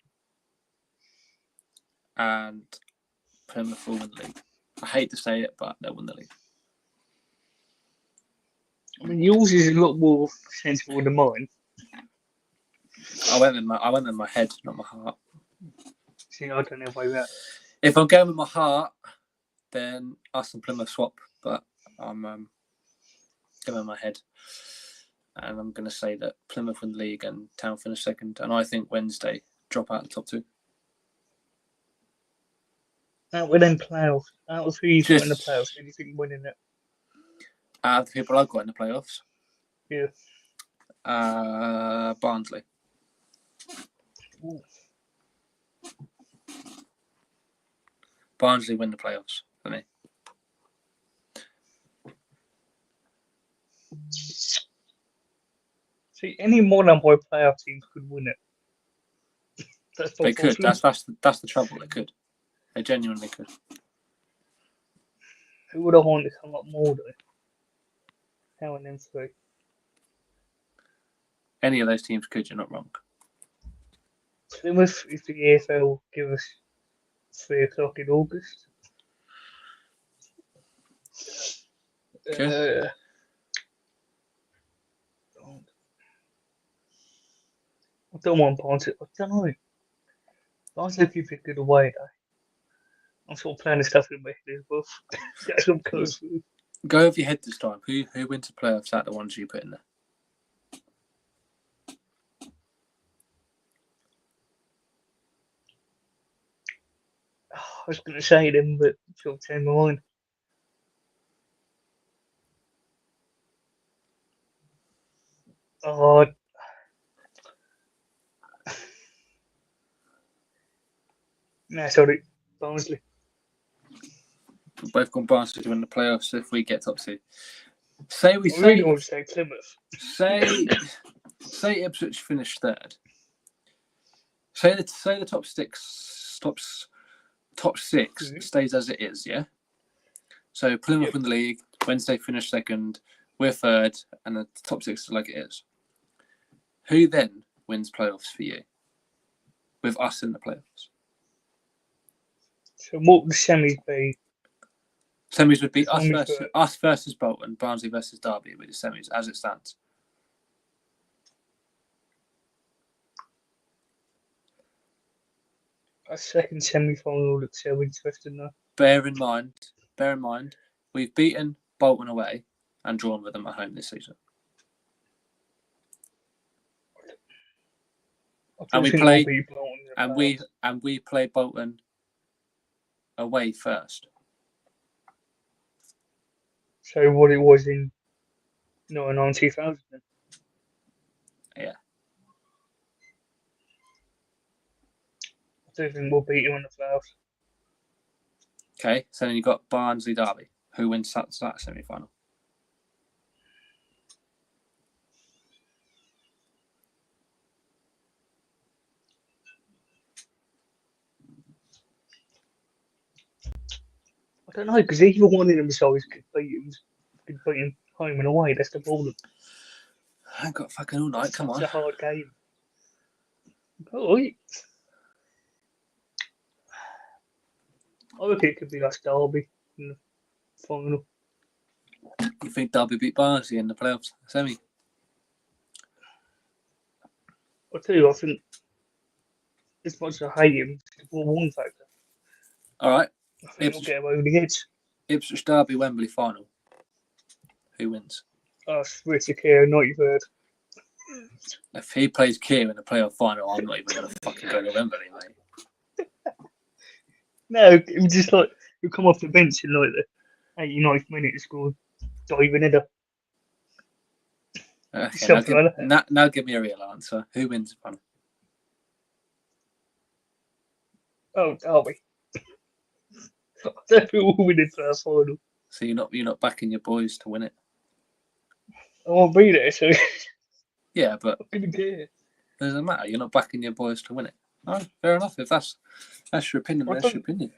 Speaker 1: And Plymouth will win the league. I hate to say it, but they'll win the league.
Speaker 2: I mean, yours is a lot more sensible than mine.
Speaker 1: I went with my head, not my heart.
Speaker 2: See, I don't know if I that.
Speaker 1: If I'm going with my heart, then us and Plymouth swap. But I'm going with my head, and I'm going to say that Plymouth win the league and Town finish 2nd, and I think Wednesday drop out of the top 2.
Speaker 2: Out with them playoffs. Out of who you've got in the playoffs, who do you think winning it?
Speaker 1: Out of the people I've got in the playoffs,
Speaker 2: Yeah.
Speaker 1: Barnsley.
Speaker 2: Ooh.
Speaker 1: Barnsley win the playoffs for me.
Speaker 2: See, any modern boy playoff teams could win it.
Speaker 1: They could. That's the trouble. They could. They genuinely could.
Speaker 2: Who would have wanted to come up more though? How and them 3?
Speaker 1: Any of those teams could. You're not wrong.
Speaker 2: Plymouth, if the EFL give us 3 o'clock in August.
Speaker 1: Okay.
Speaker 2: I don't want Barnsley. I don't know. Barnsley keep it good away though. I'm sort of planning stuff in my head as well. That's what I'm close with.
Speaker 1: Go over your head this time. Who wins the playoffs out of the ones you put in there?
Speaker 2: I was going to say them, but sort of changed my mind. Oh, no, sorry, Barnsley.
Speaker 1: We've both gone Barnsley to win the playoffs if we get top two. Say we
Speaker 2: I really
Speaker 1: say
Speaker 2: want to say Plymouth.
Speaker 1: say Ipswich finish third. Say the top six
Speaker 2: Mhm.
Speaker 1: stays as it is, yeah. So Plymouth
Speaker 2: Yep.
Speaker 1: win the league, Wednesday finish second, we're third, and the top six is like it is. Who then wins playoffs for you? With us in the playoffs.
Speaker 2: So what would the semis be?
Speaker 1: Semis would be
Speaker 2: If I'm third.
Speaker 1: us versus Bolton, Barnsley versus Derby with the semis as it stands.
Speaker 2: A second semi-final looks so interesting now.
Speaker 1: Bear in mind, we've beaten Bolton away and drawn with them at home this season.
Speaker 2: I
Speaker 1: And
Speaker 2: don't
Speaker 1: we
Speaker 2: think
Speaker 1: play-
Speaker 2: we'll beat Bolton in the
Speaker 1: And
Speaker 2: playoffs.
Speaker 1: we play Bolton away first.
Speaker 2: So what it was in 99 2000 then.
Speaker 1: Yeah.
Speaker 2: I don't think we'll beat them in the playoffs.
Speaker 1: Okay, so then you've got Barnsley Derby. Who wins that semi final?
Speaker 2: I don't know, because either one of them sides could beat them home and away. That's the problem.
Speaker 1: I ain't got fucking all night. Come on.
Speaker 2: It's a hard game. Oh, I reckon it could be like Derby in the final.
Speaker 1: You think Derby beat Barnsley in the playoffs semi?
Speaker 2: I tell you, I think as much as I hate him, it's the one factor.
Speaker 1: All right.
Speaker 2: I think we'll get him over the edge.
Speaker 1: Ipswich Derby Wembley final. Who wins?
Speaker 2: Oh, Richard Keir, 93rd.
Speaker 1: If he plays Keir in the playoff final, I'm not even going to fucking go to Wembley, mate.
Speaker 2: No, it was just like he'll come off the bench in like the 89th minute and score diving header.
Speaker 1: Okay,
Speaker 2: Something like that.
Speaker 1: now give me a real answer. Who wins the final?
Speaker 2: Oh, Derby. I don't think we'll win it first final.
Speaker 1: So you're not backing your boys to win it.
Speaker 2: I won't be there, so
Speaker 1: Yeah, but
Speaker 2: I'm gonna get it.
Speaker 1: it doesn't matter. You're not backing your boys to win it. Oh, fair enough. If that's your opinion,
Speaker 2: I
Speaker 1: that's
Speaker 2: don't-
Speaker 1: your opinion.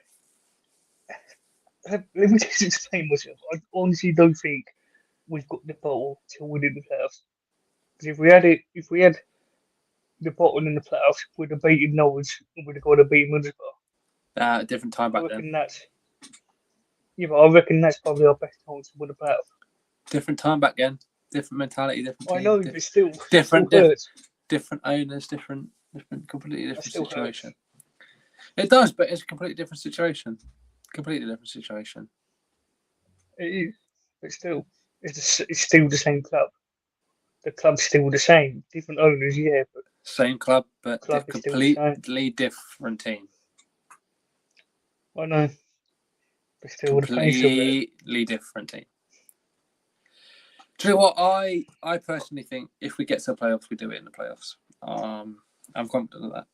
Speaker 2: Let me just explain myself. I honestly don't think we've got the bottle to win in the playoffs. Because if we had the bottle in the playoffs, we'd have beaten Norwich and we'd have got to beat Middlesbrough.
Speaker 1: Different time
Speaker 2: I
Speaker 1: back
Speaker 2: reckon
Speaker 1: then.
Speaker 2: I reckon that's probably our best chance to win the playoffs.
Speaker 1: Different time back then. Different mentality. Different team.
Speaker 2: I know, but still,
Speaker 1: different-
Speaker 2: still hurts.
Speaker 1: different owners. Completely different
Speaker 2: still
Speaker 1: situation. It does, but it's a completely different situation. Completely different situation.
Speaker 2: It is, but still, it's still the same club. The club's still the same. Different owners, yeah, but
Speaker 1: Same club, but
Speaker 2: Club is still the same.
Speaker 1: completely different team.
Speaker 2: I know. But still, the fans still there.
Speaker 1: Completely different team. Do you know what? I personally think if we get to the playoffs, we do it in the playoffs. I'm confident of that.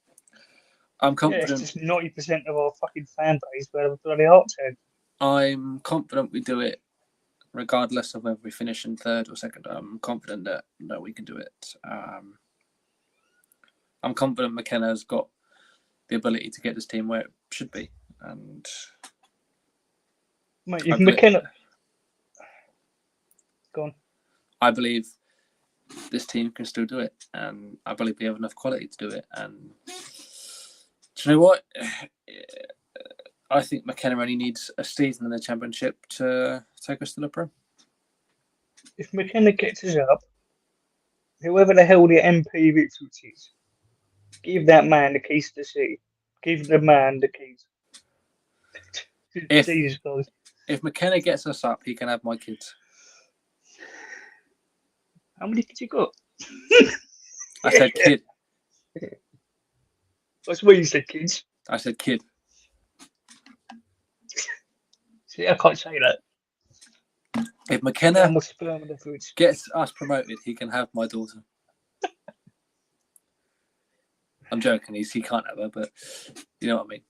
Speaker 1: I'm
Speaker 2: Yeah,
Speaker 1: confident.
Speaker 2: it's just 90% of our fucking fan base where the bloody hearts head.
Speaker 1: I'm confident we do it, regardless of whether we finish in third or second. I'm confident that we can do it. I'm confident McKenna's got the ability to get this team where it should be, and
Speaker 2: Mate,
Speaker 1: I
Speaker 2: if
Speaker 1: believe-
Speaker 2: McKenna. Go on.
Speaker 1: I believe this team can still do it, and I believe we have enough quality to do it. And do you know what? I think McKenna only needs a season in the Championship to take us to the Prem.
Speaker 2: If McKenna gets us up, whoever the hell the MP of Ipswich is, give that man the keys to the city. Give the man the keys.
Speaker 1: If-
Speaker 2: Jesus Christ.
Speaker 1: If McKenna gets us up, he can have my kids.
Speaker 2: How many kids you got?
Speaker 1: I said kid.
Speaker 2: That's what you said, kids.
Speaker 1: I said kid.
Speaker 2: See, I can't say that.
Speaker 1: If
Speaker 2: How
Speaker 1: McKenna
Speaker 2: much sperm in the fridge?
Speaker 1: gets us promoted, he can have my daughter. I'm joking. He can't have her, but you know what I mean.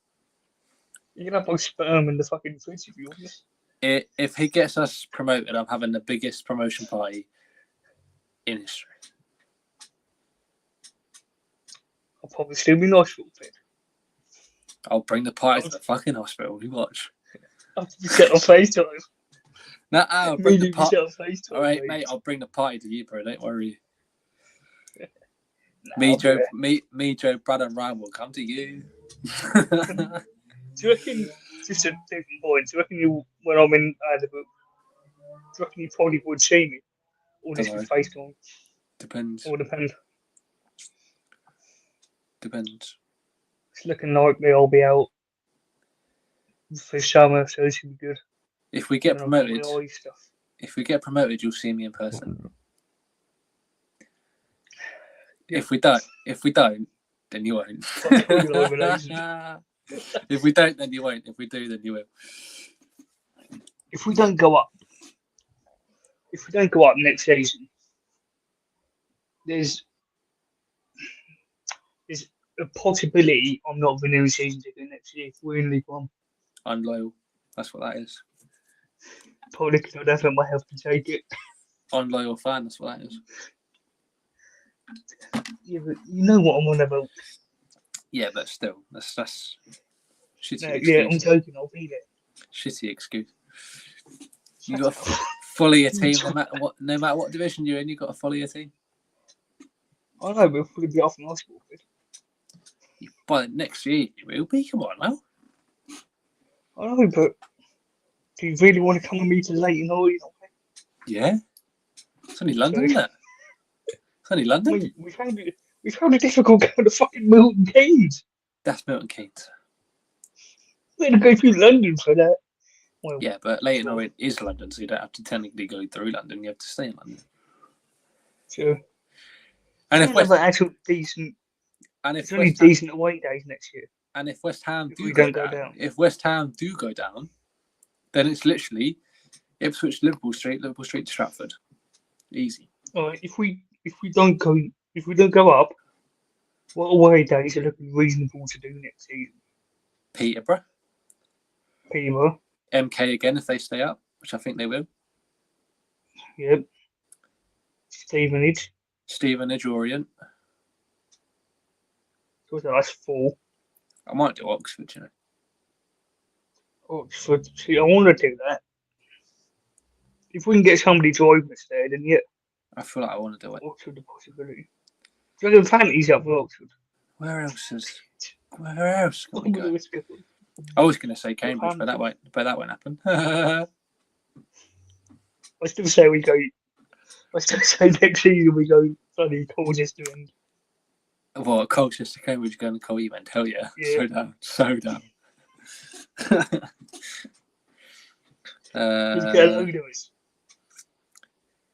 Speaker 2: You can have my sperm in the fucking fridge if you want.
Speaker 1: If he gets us promoted, I'm having the biggest promotion party in history.
Speaker 2: I'll probably still be nice for a bit.
Speaker 1: I'll bring the party to the fucking hospital. You watch.
Speaker 2: I'll be set on FaceTime.
Speaker 1: No, I'll bring the party.
Speaker 2: set on FaceTime.
Speaker 1: All right, mate. I'll bring the party to you, bro. Don't worry.
Speaker 2: Nah,
Speaker 1: Me,
Speaker 2: I'll
Speaker 1: Joe,
Speaker 2: be
Speaker 1: Joe, Brad, and Ryan will come to you.
Speaker 2: Do you reckon, just a different point, do you reckon when I'm in the book, do you reckon you probably would see me? Or just be
Speaker 1: Dunno.
Speaker 2: FaceTime?
Speaker 1: Depends.
Speaker 2: Or depends.
Speaker 1: Depends.
Speaker 2: It's looking like me, I'll be out for summer, so it should be good.
Speaker 1: If we get
Speaker 2: And I've got
Speaker 1: promoted,
Speaker 2: my eye stuff.
Speaker 1: you'll see me in person.
Speaker 2: Yeah.
Speaker 1: If we don't, then you won't.
Speaker 2: Organisation.
Speaker 1: If we don't, then you won't. If we do, then you will.
Speaker 2: If we don't go up next season, there's a possibility I'm not renewing season ticket next year if we're in League One.
Speaker 1: Unloyal. That's what that is.
Speaker 2: Probably because I don't have my health to take it.
Speaker 1: Unloyal fan. That's what that is.
Speaker 2: Yeah, but you know what I'm on about.
Speaker 1: Yeah, but still, that's shitty
Speaker 2: No,
Speaker 1: excuse.
Speaker 2: yeah, I'm joking. I'll be there.
Speaker 1: Shitty excuse. You got to follow your team no matter what division you're in. You got to follow your team.
Speaker 2: I know, but we'll probably be off in hospital.
Speaker 1: By next year, you will be. Come on now.
Speaker 2: I know, but do you really want to come with me to Leighton or you know?
Speaker 1: Yeah. It's only London, isn't it? It's only London.
Speaker 2: We found it difficult going to fucking Milton Keynes.
Speaker 1: That's Milton Keynes.
Speaker 2: We had to go through London for that. Well,
Speaker 1: Yeah, but Leighton Orient is London, so you don't have to technically go through London. You have to stay in London.
Speaker 2: sure.
Speaker 1: And if West,
Speaker 2: actual decent,
Speaker 1: and
Speaker 2: it's
Speaker 1: if
Speaker 2: only
Speaker 1: West Ham,
Speaker 2: decent away days next year.
Speaker 1: and if West Ham
Speaker 2: If
Speaker 1: do
Speaker 2: we
Speaker 1: go
Speaker 2: don't go
Speaker 1: down,
Speaker 2: down.
Speaker 1: if West Ham do go down, then it's literally Ipswich, Liverpool Street to Stratford. Easy.
Speaker 2: All right, if we don't go up, what away days are looking reasonable to do next season?
Speaker 1: Peterborough,
Speaker 2: Peterborough,
Speaker 1: MK again if they stay up, which I think they will.
Speaker 2: yep. Stevenage,
Speaker 1: Stevenage, Orient.
Speaker 2: so that's 4.
Speaker 1: I might do Oxford, you know.
Speaker 2: Oxford, see, I want to do that. If we can get somebody to open us there, then yeah,
Speaker 1: I feel like I want to do it.
Speaker 2: Oxford the possibility. Do you reckon Fantasy's up for Oxford?
Speaker 1: Where else can we go?
Speaker 2: Let's go.
Speaker 1: I was going to say Cambridge, but that won't happen.
Speaker 2: I still say we go. I still say next season we go bloody Colchester and
Speaker 1: What, Colchester, Cambridge, going to Col event? Hell yeah.
Speaker 2: Yeah.
Speaker 1: So down.
Speaker 2: just get a load of us.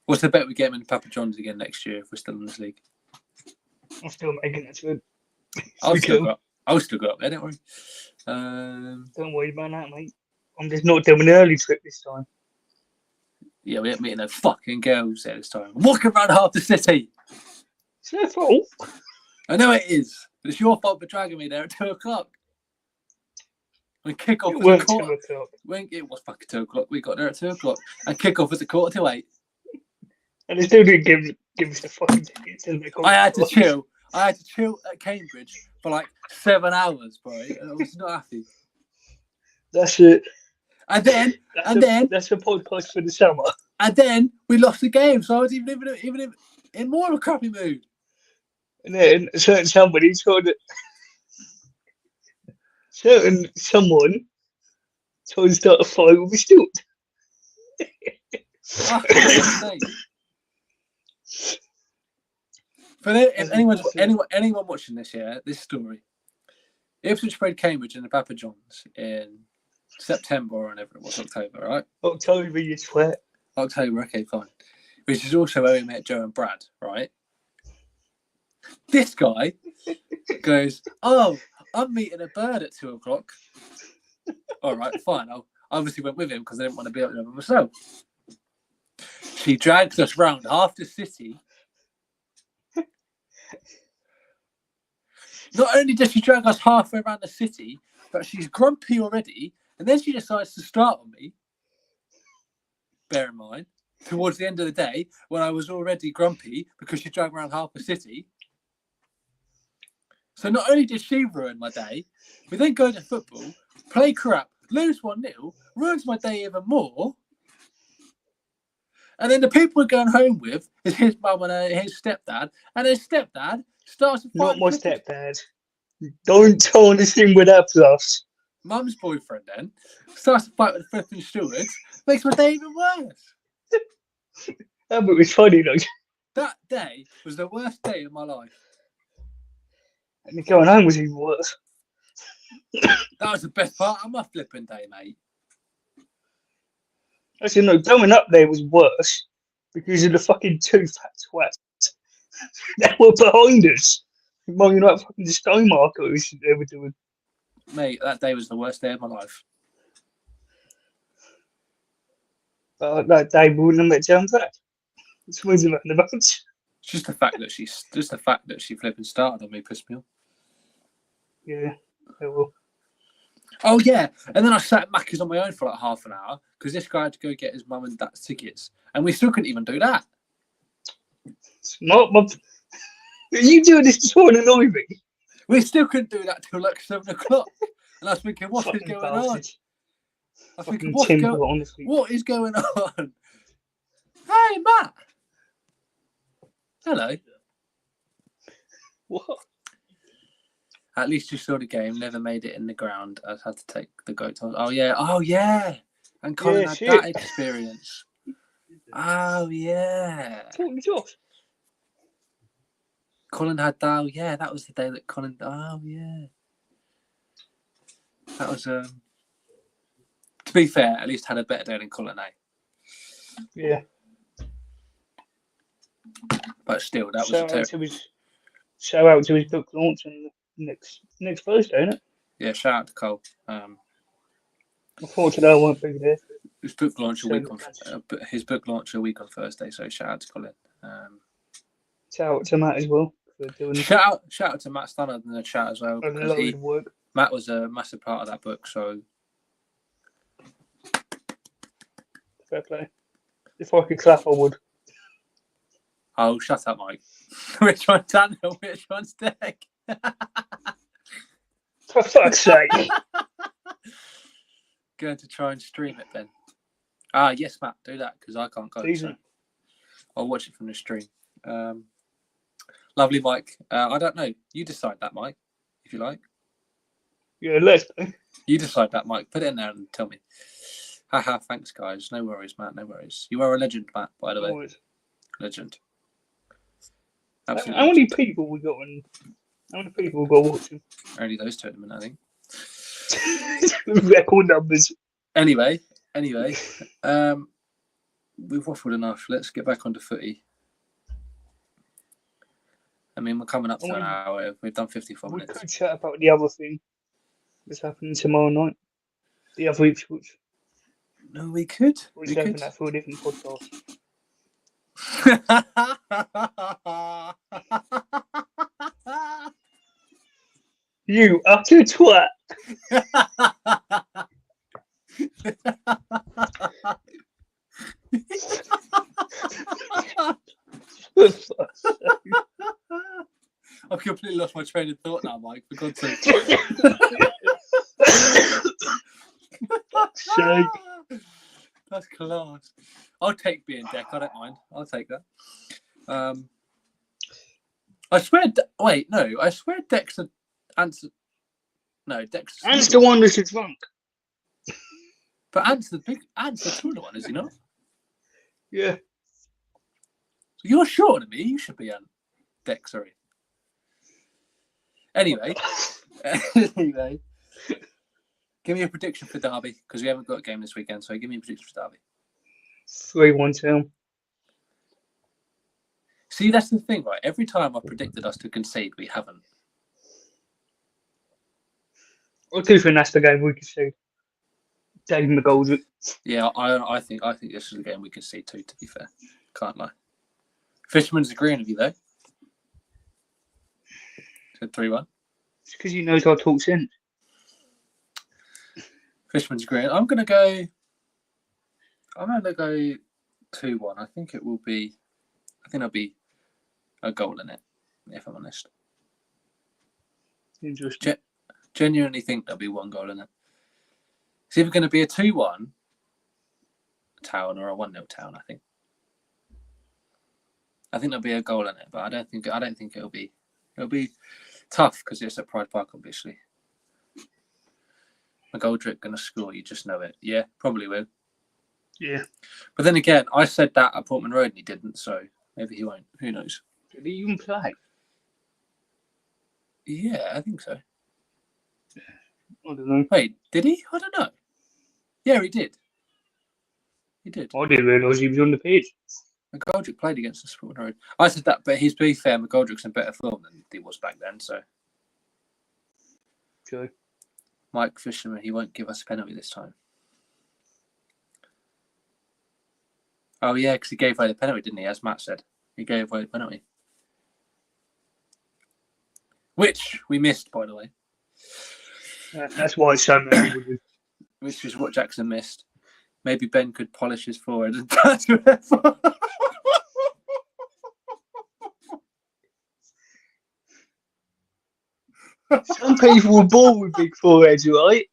Speaker 1: What's the bet we get him in Papa John's again next year if we're still in this league?
Speaker 2: I'm still making that good.
Speaker 1: I'll still go up there, don't worry.
Speaker 2: Don't worry about that, mate. I'm just not doing an early trip this time.
Speaker 1: Yeah, we ain't meeting no fucking girls there this time. I'm walking around half the city.
Speaker 2: It's their fault.
Speaker 1: I know it is. But it's your fault for dragging me there at 2 o'clock. When kick-off
Speaker 2: It
Speaker 1: was
Speaker 2: weren't
Speaker 1: a
Speaker 2: 2
Speaker 1: quarter.
Speaker 2: o'clock.
Speaker 1: When it was fucking 2 o'clock, we got there at 2 o'clock. And kick-off was a 7:45.
Speaker 2: And they still didn't give us the fucking tickets.
Speaker 1: I had to chill. I had to chill at Cambridge for like 7 hours, bro. And I was not happy.
Speaker 2: That's it.
Speaker 1: And then
Speaker 2: That's a podcast for the summer.
Speaker 1: And then we lost the game, so I was even in more of a crappy mood.
Speaker 2: And then someone tried to start a fight with a Stuart.
Speaker 1: For anyone watching this, this story, Ipswich played Cambridge in the Papa John's in September or whenever it was, October, right?
Speaker 2: October, you sweat.
Speaker 1: October, okay, fine. Which is also where we met Joe and Brad, right? This guy goes, "Oh, I'm meeting a bird at 2 o'clock." All right, fine. I obviously went with him because I didn't want to be up there by myself. She drags us round half the city. Not only does she drag us halfway around the city, but she's grumpy already, and then she decides to start on me. Bear in mind, towards the end of the day, when I was already grumpy because she dragged around half the city. So not only did she ruin my day, we then go to football, play crap, lose 1-0, ruins my day even more. And then the people we're going home with is his mum and his stepdad, and his stepdad starts to fight.
Speaker 2: Not my stepdad. Don't tarnish him with that plus.
Speaker 1: Mum's boyfriend then starts to fight with the flipping stewards, makes my day even worse.
Speaker 2: That bit was funny though.
Speaker 1: That day was the worst day of my life.
Speaker 2: And going home was even worse.
Speaker 1: That was the best part of my flipping day, mate.
Speaker 2: Actually, no, going up there was worse because of the fucking two fat twats that were behind us. Moaning like fucking stone markers they were doing.
Speaker 1: Mate, that day was the worst day of my life.
Speaker 2: But that day we wouldn't have met Jones back. Swings about the bunch.
Speaker 1: Just the fact that she flipping started on me pissed me off.
Speaker 2: Yeah, they will.
Speaker 1: Oh yeah, and then I sat at Macca's on my own for like half an hour because this guy had to go get his mum and dad's tickets, and we still couldn't even do that.
Speaker 2: Not my. Are you doing this to try and annoy me?
Speaker 1: We still couldn't do that till like 7 o'clock, and I was thinking, what is going on? I was thinking, what is going on? Hey, Matt. Hello.
Speaker 2: What?
Speaker 1: At least you saw the game. Never made it in the ground. I had to take the goat. Oh yeah. And Colin had that experience. Oh yeah.
Speaker 2: Talking to Josh.
Speaker 1: Colin had that. Oh yeah, that was the day that Colin. Oh yeah. That was To be fair, at least had a better day than Colin, eh?
Speaker 2: Yeah.
Speaker 1: But still, that was
Speaker 2: shout out to his book launch on next Thursday, isn't it?
Speaker 1: Yeah, shout out to Cole.
Speaker 2: Unfortunately, I won't be there.
Speaker 1: His book launch a week on Thursday, so shout out to Colin.
Speaker 2: Shout out to Matt as well.
Speaker 1: Shout out to Matt Stannard in the chat as well.
Speaker 2: Work.
Speaker 1: Matt was a massive part of that book, so
Speaker 2: fair play. If I could clap, I would.
Speaker 1: Oh, shut up, Mike. Which one's Daniel? Which one's Dick?
Speaker 2: For fuck's sake.
Speaker 1: Going to try and stream it, Ben. Yes, Matt, do that, because I can't go. So I'll watch it from the stream. Lovely, Mike. I don't know. You decide that, Mike, if you like.
Speaker 2: Yeah, let's go.
Speaker 1: You decide that, Mike. Put it in there and tell me. Haha, thanks, guys. No worries, Matt. No worries. You are a legend, Matt, by the way.
Speaker 2: Always.
Speaker 1: Legend. Absolutely.
Speaker 2: How many people we got watching?
Speaker 1: Only those two at the minute, I think.
Speaker 2: Record numbers.
Speaker 1: Anyway, we've waffled enough. Let's get back onto footy. I mean, we're coming up to an hour. We've done 54 minutes.
Speaker 2: We could chat about the other thing that's happening tomorrow night. The other Ipswich.
Speaker 1: No, we could.
Speaker 2: We're having that for a different podcast. You utter twat.
Speaker 1: I've completely lost my train of thought now, Mike. For God's sake.
Speaker 2: Shame.
Speaker 1: That's class. I'll take being Deck. I don't mind. I'll take that. I swear. I swear Deck's the answer. No, Deck's.
Speaker 2: Ant's the one that's drunk.
Speaker 1: But Ant's the taller one, is he not?
Speaker 2: Yeah.
Speaker 1: So you're shorter than me. You should be Ant. Deck, sorry. Anyway. Give me a prediction for Derby, because we haven't got a game this weekend, so give me a prediction for Derby.
Speaker 2: 3-1 town.
Speaker 1: See, that's the thing, right? Every time I predicted us to concede, we haven't.
Speaker 2: I do think that's the game we concede. Dave McGoldrick.
Speaker 1: Yeah, I think this is the game we concede too, to be fair. Can't lie. Fisherman's agreeing with you, though. Said 3-1.
Speaker 2: because he knows I talk sense.
Speaker 1: Fishman's green. I'm gonna go 2-1. I think there'll be a goal in it, if I'm honest.
Speaker 2: Interesting.
Speaker 1: Genuinely think there'll be one goal in it. It's either going to be a 2-1 Town or a 1-0 Town, I think. I think there'll be a goal in it, but I don't think it'll be tough because it's at Pride Park, obviously. McGoldrick going to score, you just know it. Yeah, probably will.
Speaker 2: Yeah.
Speaker 1: But then again, I said that at Portman Road and he didn't, so maybe he won't. Who knows?
Speaker 2: Did he even play?
Speaker 1: Yeah, I think so.
Speaker 2: I don't know.
Speaker 1: Wait, did he? I don't know. Yeah, he did. He did.
Speaker 2: I didn't realise he was on the pitch.
Speaker 1: McGoldrick played against the Portman Road. I said that, but to be fair, McGoldrick's in better form than he was back then, so.
Speaker 2: Okay.
Speaker 1: Mike Fisherman, he won't give us a penalty this time. Oh, yeah, because he gave away the penalty, didn't he? As Matt said. He gave away the penalty. Which we missed, by the way.
Speaker 2: That's why so many people do.
Speaker 1: Which is what Jackson missed. Maybe Ben could polish his forehead and pass it.
Speaker 2: Some people were born with big foreheads, right?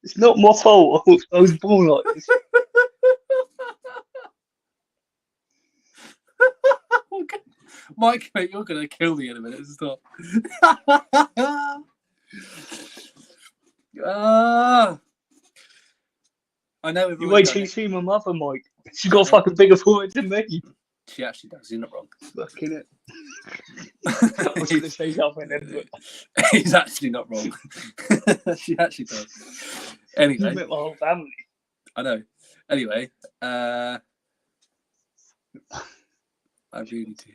Speaker 2: It's not my fault. I was born like this.
Speaker 1: Mike, mate, you're going to kill me in a minute. Stop. I know.
Speaker 2: You wait till you see my mother, Mike. She's got a fucking bigger forehead than me.
Speaker 1: She actually does. You're not wrong.
Speaker 2: Fucking it. I was going to say something then, but
Speaker 1: he's actually not wrong. She actually does. Anyway.
Speaker 2: You met my whole family.
Speaker 1: I know. Anyway, I really do.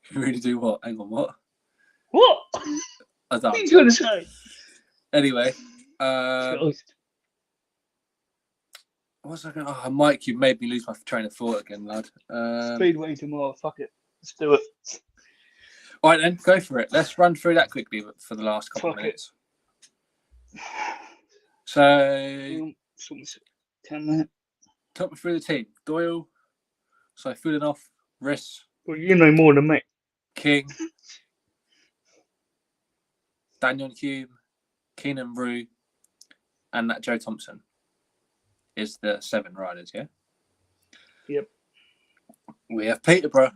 Speaker 1: You really do what? Hang on, what?
Speaker 2: What?
Speaker 1: I
Speaker 2: What
Speaker 1: don't.
Speaker 2: are you trying to say?
Speaker 1: Anyway,
Speaker 2: Christ.
Speaker 1: what's I going? Oh, Mike, you made me lose my train of thought again, lad.
Speaker 2: Speedway tomorrow. Fuck it. Let's do it.
Speaker 1: All right, then, go for it. Let's run through that quickly for the last couple of
Speaker 2: Fuck
Speaker 1: minutes. So,
Speaker 2: 10 minutes.
Speaker 1: talk me through the team. Doyle, so Fulinov, Riss,
Speaker 2: Well, you know more than me.
Speaker 1: King, Daniel Hume, Keenan Rue, and that Joe Thompson is the 7 riders, yeah?
Speaker 2: Yep.
Speaker 1: We have Peterborough.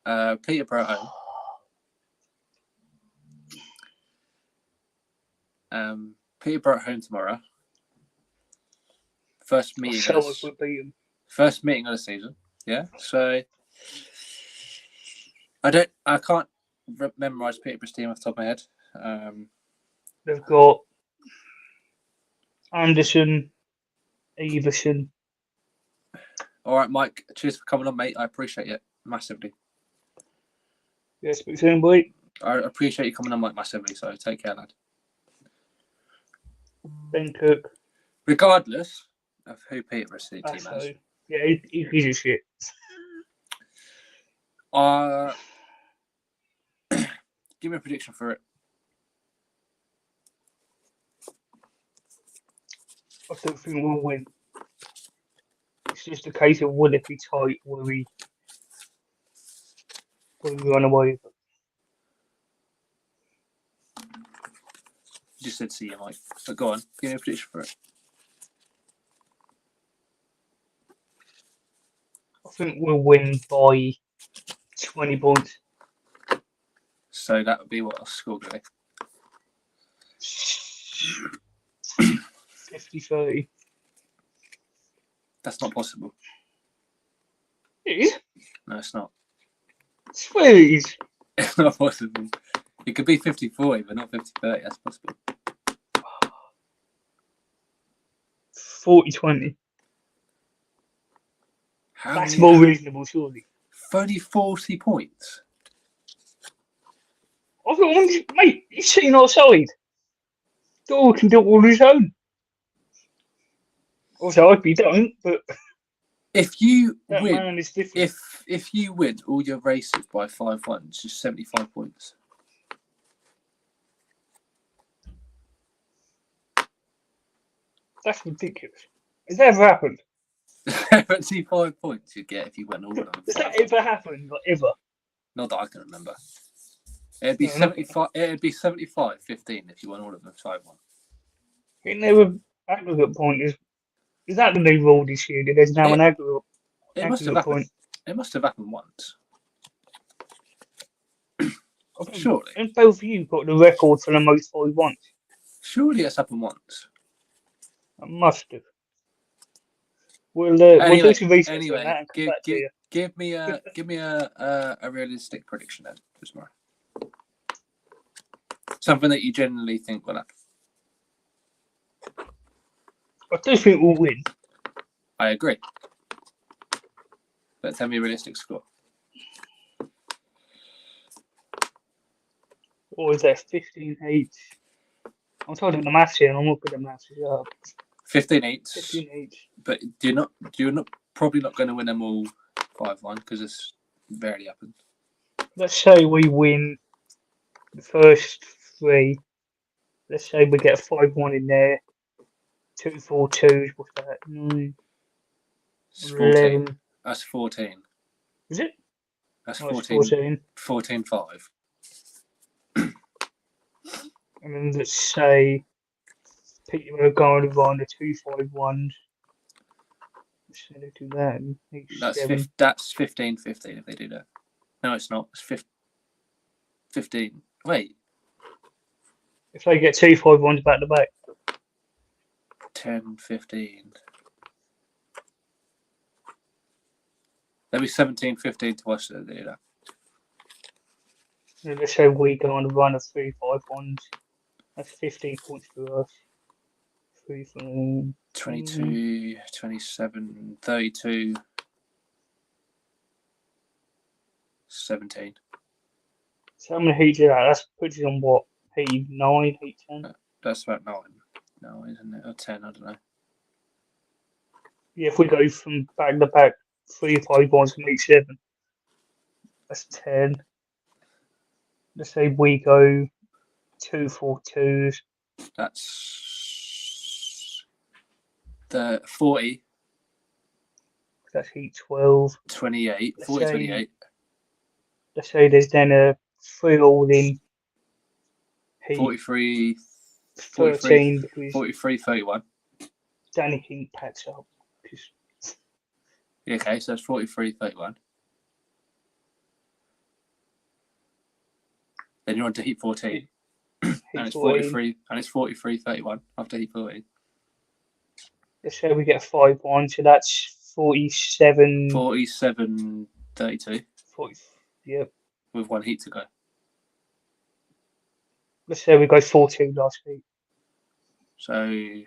Speaker 1: Peterborough home. Peterborough home tomorrow. First meeting. First meeting of the season. Yeah. So I can't memorise Peterborough's team off the top of my head.
Speaker 2: They've got Anderson, Everson.
Speaker 1: All right, Mike. Cheers for coming on, mate. I appreciate it massively.
Speaker 2: Yes, but soon, boy.
Speaker 1: I appreciate you coming on, Mike, massively. So take care, lad.
Speaker 2: Ben Cook.
Speaker 1: Regardless of who Peterborough's team has.
Speaker 2: So, yeah, he's a shit.
Speaker 1: Give me a prediction for it.
Speaker 2: I don't think we'll win. It's just a case of will it be tight, will we run away with it?
Speaker 1: You just said see you, Mike. But go on, give me a prediction for it.
Speaker 2: I think we'll win by 20 points.
Speaker 1: So that would be what our score going to be.
Speaker 2: 50-30.
Speaker 1: That's not possible.
Speaker 2: It is?
Speaker 1: No, it's not.
Speaker 2: I swear it is.
Speaker 1: It's not possible. It could be 50-40, but not 50-30. That's possible.
Speaker 2: 40-20. That's
Speaker 1: How
Speaker 2: more reasonable, surely.
Speaker 1: 40 points?
Speaker 2: I thought, mate, he's sitting outside. Doyle can do it all his own. Also, I hope he don't, but
Speaker 1: If you
Speaker 2: That
Speaker 1: win,
Speaker 2: man is different.
Speaker 1: if you win all your races by 5-1, it's just 75 points.
Speaker 2: That's ridiculous. Has that ever happened?
Speaker 1: 75 points you'd get if you win all of them.
Speaker 2: Has that ever happened? Like, ever?
Speaker 1: Not that I can remember. It'd be
Speaker 2: No,
Speaker 1: 75. It'd be 75-15 if you won all of them 5-1.
Speaker 2: It never aggregate point is that the new rule this year? There's now an aggregate
Speaker 1: It must have
Speaker 2: point.
Speaker 1: happened. It must have happened once.
Speaker 2: I think,
Speaker 1: Surely.
Speaker 2: and both of you got the record for the most 5-1s.
Speaker 1: Surely it's happened once.
Speaker 2: I must have. We'll do some research on
Speaker 1: Anyway,
Speaker 2: that and come back to you.
Speaker 1: give me a realistic prediction then for tomorrow. Something that you generally think will happen.
Speaker 2: I do think we'll win.
Speaker 1: I agree. But tell me a realistic score.
Speaker 2: Or is that 15-8? I'm talking the maths here, and I'm not good at maths.
Speaker 1: 15-8.
Speaker 2: 15-8.
Speaker 1: But you're not probably not going to win them all 5-1 because it's rarely happened.
Speaker 2: Let's say we win the first 3. Let's say we get a 5-1 in there. 2-4-2s. What's that? 9,
Speaker 1: It's 14.
Speaker 2: 11.
Speaker 1: That's 14.
Speaker 2: Is it?
Speaker 1: That's
Speaker 2: Oh, it's
Speaker 1: 14.
Speaker 2: 14.
Speaker 1: 14-5.
Speaker 2: And then let's say Peter O'Gara on the 2-5-1s. Let's say they do that.
Speaker 1: That's 15-15 if they do that. No, it's not. It's 15. Wait.
Speaker 2: If they get 2-5-1s back to back.
Speaker 1: 10-15. There'll be 17-15 to us that do that.
Speaker 2: And let's say we go on a run of 3-5-1s. That's 15 points for us. 3 for
Speaker 1: 22, 27, 32, 17.
Speaker 2: So how many heats is that? That puts you on what? Heat 9, heat 10?
Speaker 1: That's about 9. No, isn't it? Or 10, I don't know.
Speaker 2: Yeah, if we go from back to back 3-5-1s from heat 7, that's 10. Let's say we go 2-4-2s.
Speaker 1: That's the 40,
Speaker 2: That's heat 12.
Speaker 1: 28,
Speaker 2: Let's
Speaker 1: 40,
Speaker 2: say-
Speaker 1: 28.
Speaker 2: Let's say there's then a 3 all in heat
Speaker 1: 43,
Speaker 2: 13 because
Speaker 1: 43, 31.
Speaker 2: Danny King packs up. 'Cause
Speaker 1: Yeah, okay, so that's 43, 31. Then you're on to heat 14. And
Speaker 2: heat
Speaker 1: it's
Speaker 2: 14.
Speaker 1: 43, 31 after heat 14.
Speaker 2: Let's say we get a 5-1, so that's 47.
Speaker 1: 47, 32
Speaker 2: 40, yep.
Speaker 1: with one heat to go.
Speaker 2: Let's say we go 4-2 last week.
Speaker 1: So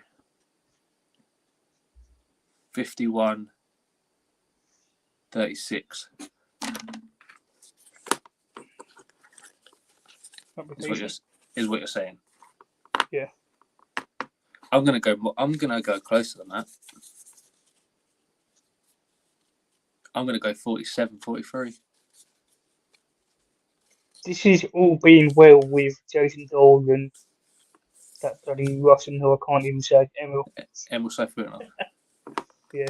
Speaker 1: 51, 36 is what you're saying.
Speaker 2: Yeah.
Speaker 1: I'm gonna go closer than that. I'm gonna go 47, 43.
Speaker 2: This is all being well with Jason Dole and that bloody Russian who I can't even say, Emil.
Speaker 1: Emil Saifonov.
Speaker 2: Yeah.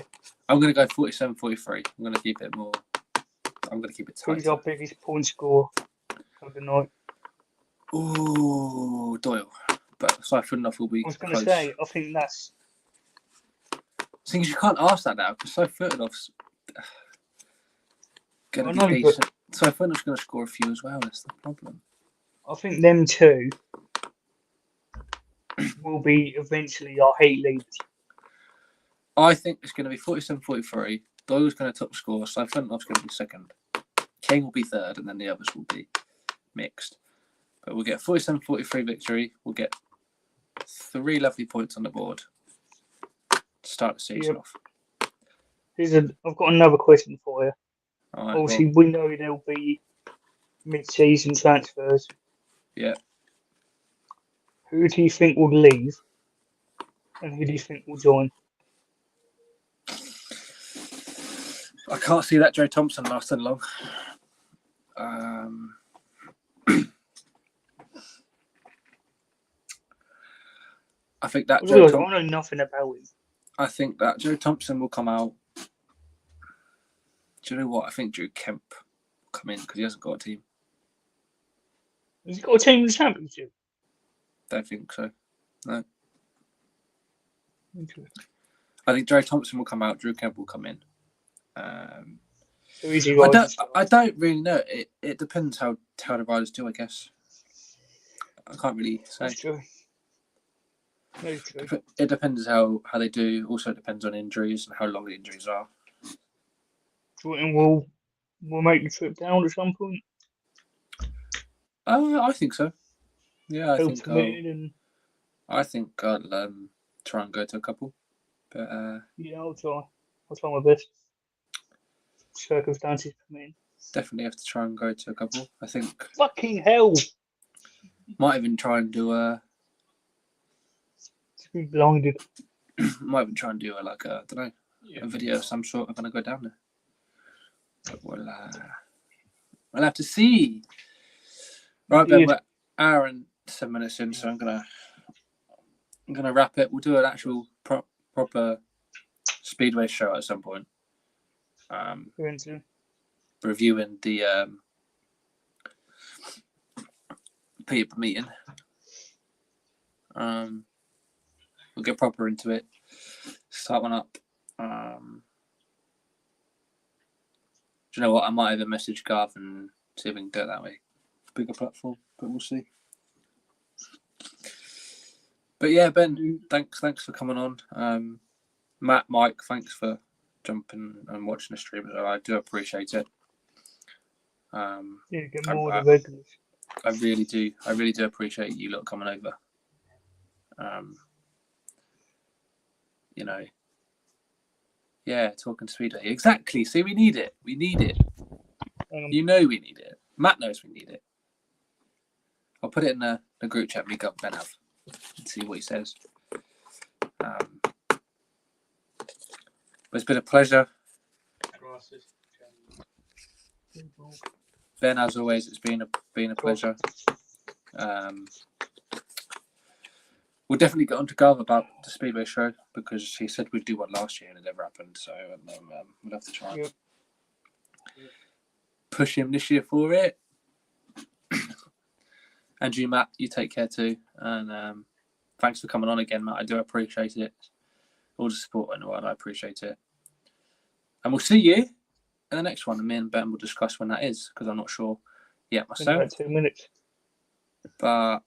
Speaker 1: I'm gonna go 47, 43. I'm gonna keep it tight.
Speaker 2: Who's our biggest point scorer of the night?
Speaker 1: Ooh, Doyle. But Saifonov will be
Speaker 2: I was going
Speaker 1: close.
Speaker 2: to say, I think that's.
Speaker 1: Things you can't ask that now because Saifonov's gonna
Speaker 2: I
Speaker 1: be
Speaker 2: know,
Speaker 1: decent. Saifonov's gonna score a few as well. That's the problem.
Speaker 2: I think them two will be eventually our heat leaders.
Speaker 1: I think it's going to be 47, 43. Doyle's going to top score. Saifonov's going to be second. King will be third, and then the others will be mixed. But we'll get a 47, 43 victory. We'll get 3 lovely points on the board to start the season off.
Speaker 2: I've got another question for you.
Speaker 1: All right,
Speaker 2: Obviously, we know there'll be mid-season transfers.
Speaker 1: Yeah.
Speaker 2: Who do you think will leave, and who do you think will join?
Speaker 1: I can't see that Joe Thompson lasting long. I think that
Speaker 2: I
Speaker 1: Joe
Speaker 2: know nothing about him.
Speaker 1: I think that Joe Thompson will come out. Do you know what? I think Drew Kemp will come in because he hasn't got a team.
Speaker 2: Has he got a team in the championship?
Speaker 1: Don't think so. No.
Speaker 2: Interesting.
Speaker 1: I think Joe Thompson will come out. Drew Kemp will come in.
Speaker 2: So is he
Speaker 1: I
Speaker 2: rising
Speaker 1: don't.
Speaker 2: star?
Speaker 1: I don't really know. It depends how the riders do. I guess. I can't really say.
Speaker 2: That's true. Very true.
Speaker 1: It depends how they do. Also, it depends on injuries and how long the injuries are.
Speaker 2: Jordan will make the trip down at some point.
Speaker 1: I think so. Yeah, I think I'll try and go to a couple. But
Speaker 2: yeah, I'll try. I'll try my best. Circumstances permitting.
Speaker 1: Definitely have to try and go to a couple. I think
Speaker 2: Fucking hell!
Speaker 1: might even try and do
Speaker 2: To be blinded.
Speaker 1: might even try and do a video of some sort. I'm gonna go down there. But we'll have to see. Right, Ben, we're an hour and 7 minutes in, so I'm gonna wrap it. We'll do an actual proper speedway show at some point. Reviewing the Peter meeting. We'll get proper into it. Start one up. Do you know what? I might even message Garth and see if we can do it that way. Bigger platform, but we'll see. But yeah, Ben, thanks for coming on. Matt, Mike, thanks for jumping and watching the stream. I do appreciate it.
Speaker 2: Get more of the regulars.
Speaker 1: I really do appreciate you lot coming over. Talking speedway. Exactly. See, we need it. We need it. You know we need it. Matt knows we need it. I'll put it in the group chat. Meet up Ben have and see what he says. But it's been a pleasure. Ben, as always, it's been a pleasure. We'll definitely get on to Garth about the Speedway show because he said we'd do one last year and it never happened. So we'll have to try and push him this year for it. And you, Matt, you take care too. And thanks for coming on again, Matt. I do appreciate it. All the support in the world, I appreciate it. And we'll see you in the next one. And me and Ben will discuss when that is because I'm not sure yet myself.
Speaker 2: About 2 minutes.
Speaker 1: But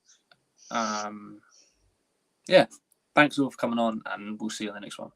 Speaker 1: yeah, thanks all for coming on, and we'll see you on the next one.